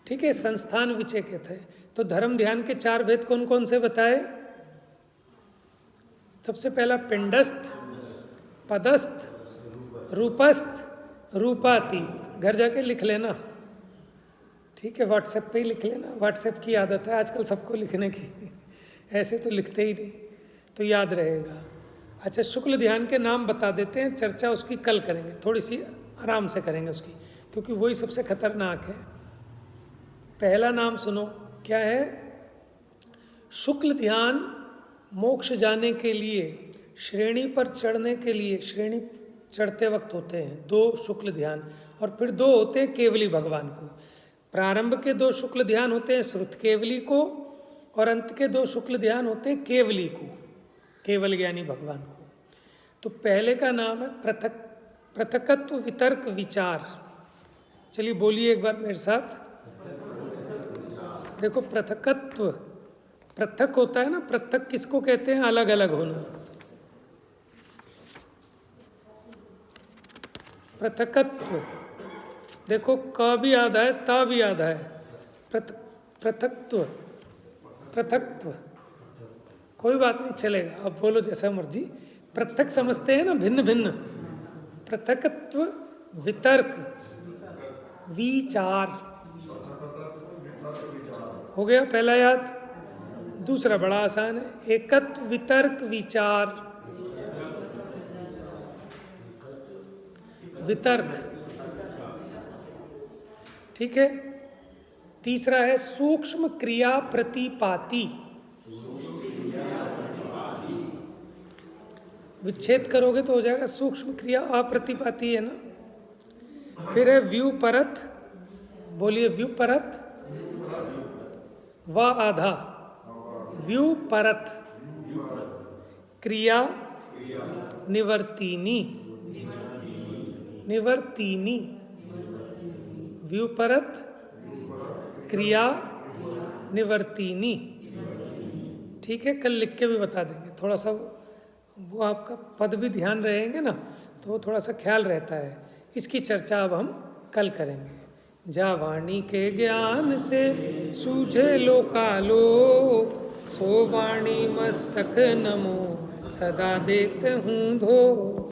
A: ठीक है, संस्थान विषय के थे। तो धर्म ध्यान के 4 भेद कौन कौन से बताए? सबसे पहला पिंडस्थ, पदस्थ, रूपस्थ, रूपातीत। घर जाके लिख लेना, ठीक है, व्हाट्सएप पे ही लिख लेना, व्हाट्सएप की आदत है आजकल सबको लिखने की, ऐसे तो लिखते ही नहीं, तो याद रहेगा। अच्छा, शुक्ल ध्यान के नाम बता देते हैं, चर्चा उसकी कल करेंगे, थोड़ी सी आराम से करेंगे उसकी, क्योंकि वही सबसे खतरनाक है। पहला नाम सुनो, क्या है? शुक्ल ध्यान मोक्ष जाने के लिए, श्रेणी पर चढ़ने के लिए, श्रेणी चढ़ते वक्त होते हैं 2 शुक्ल ध्यान, और फिर 2 होते हैं केवली भगवान को। प्रारंभ के 2 शुक्ल ध्यान होते हैं श्रुत केवली को, और अंत के 2 शुक्ल ध्यान होते हैं केवली को, केवल ज्ञानी भगवान को। तो पहले का नाम है पृथकत्व वितर्क विचार। चलिए बोलिए एक बार मेरे साथ। देखो, पृथकत्व, पृथक होता है ना, पृथक किसको कहते हैं? अलग अलग होना। पृथकत्व, देखो क भी आधा है, ता भी आधा है। पृथकत्व, पृथकत्व, कोई बात नहीं, चलेगा, अब बोलो जैसा मर्जी। पृथक समझते हैं ना, भिन्न भिन्न। पृथकत्व वितर्क विचार, हो गया पहला याद। दूसरा बड़ा आसान है, एकत्व वितर्क विचार, वितर्क, ठीक है। तीसरा है सूक्ष्म क्रिया प्रतिपाती, विच्छेद करोगे तो हो जाएगा सूक्ष्म क्रिया अप्रतिपाती, है ना। फिर है व्युपरत, बोलिए व्युपरत, व आधा, व्युपरत क्रिया निवर्तिनी, निवर्तिनी, व्युपरत क्रिया निवर्तिनी, ठीक है। कल लिख के भी बता देंगे, थोड़ा सा वो आपका पद भी ध्यान रहेंगे ना, तो वो थोड़ा सा ख्याल रहता है। इसकी चर्चा अब हम कल करेंगे। जा वाणी के ज्ञान से सूझे लोकालोक, सो वाणी मस्तक नमो सदा देत हूँ धो।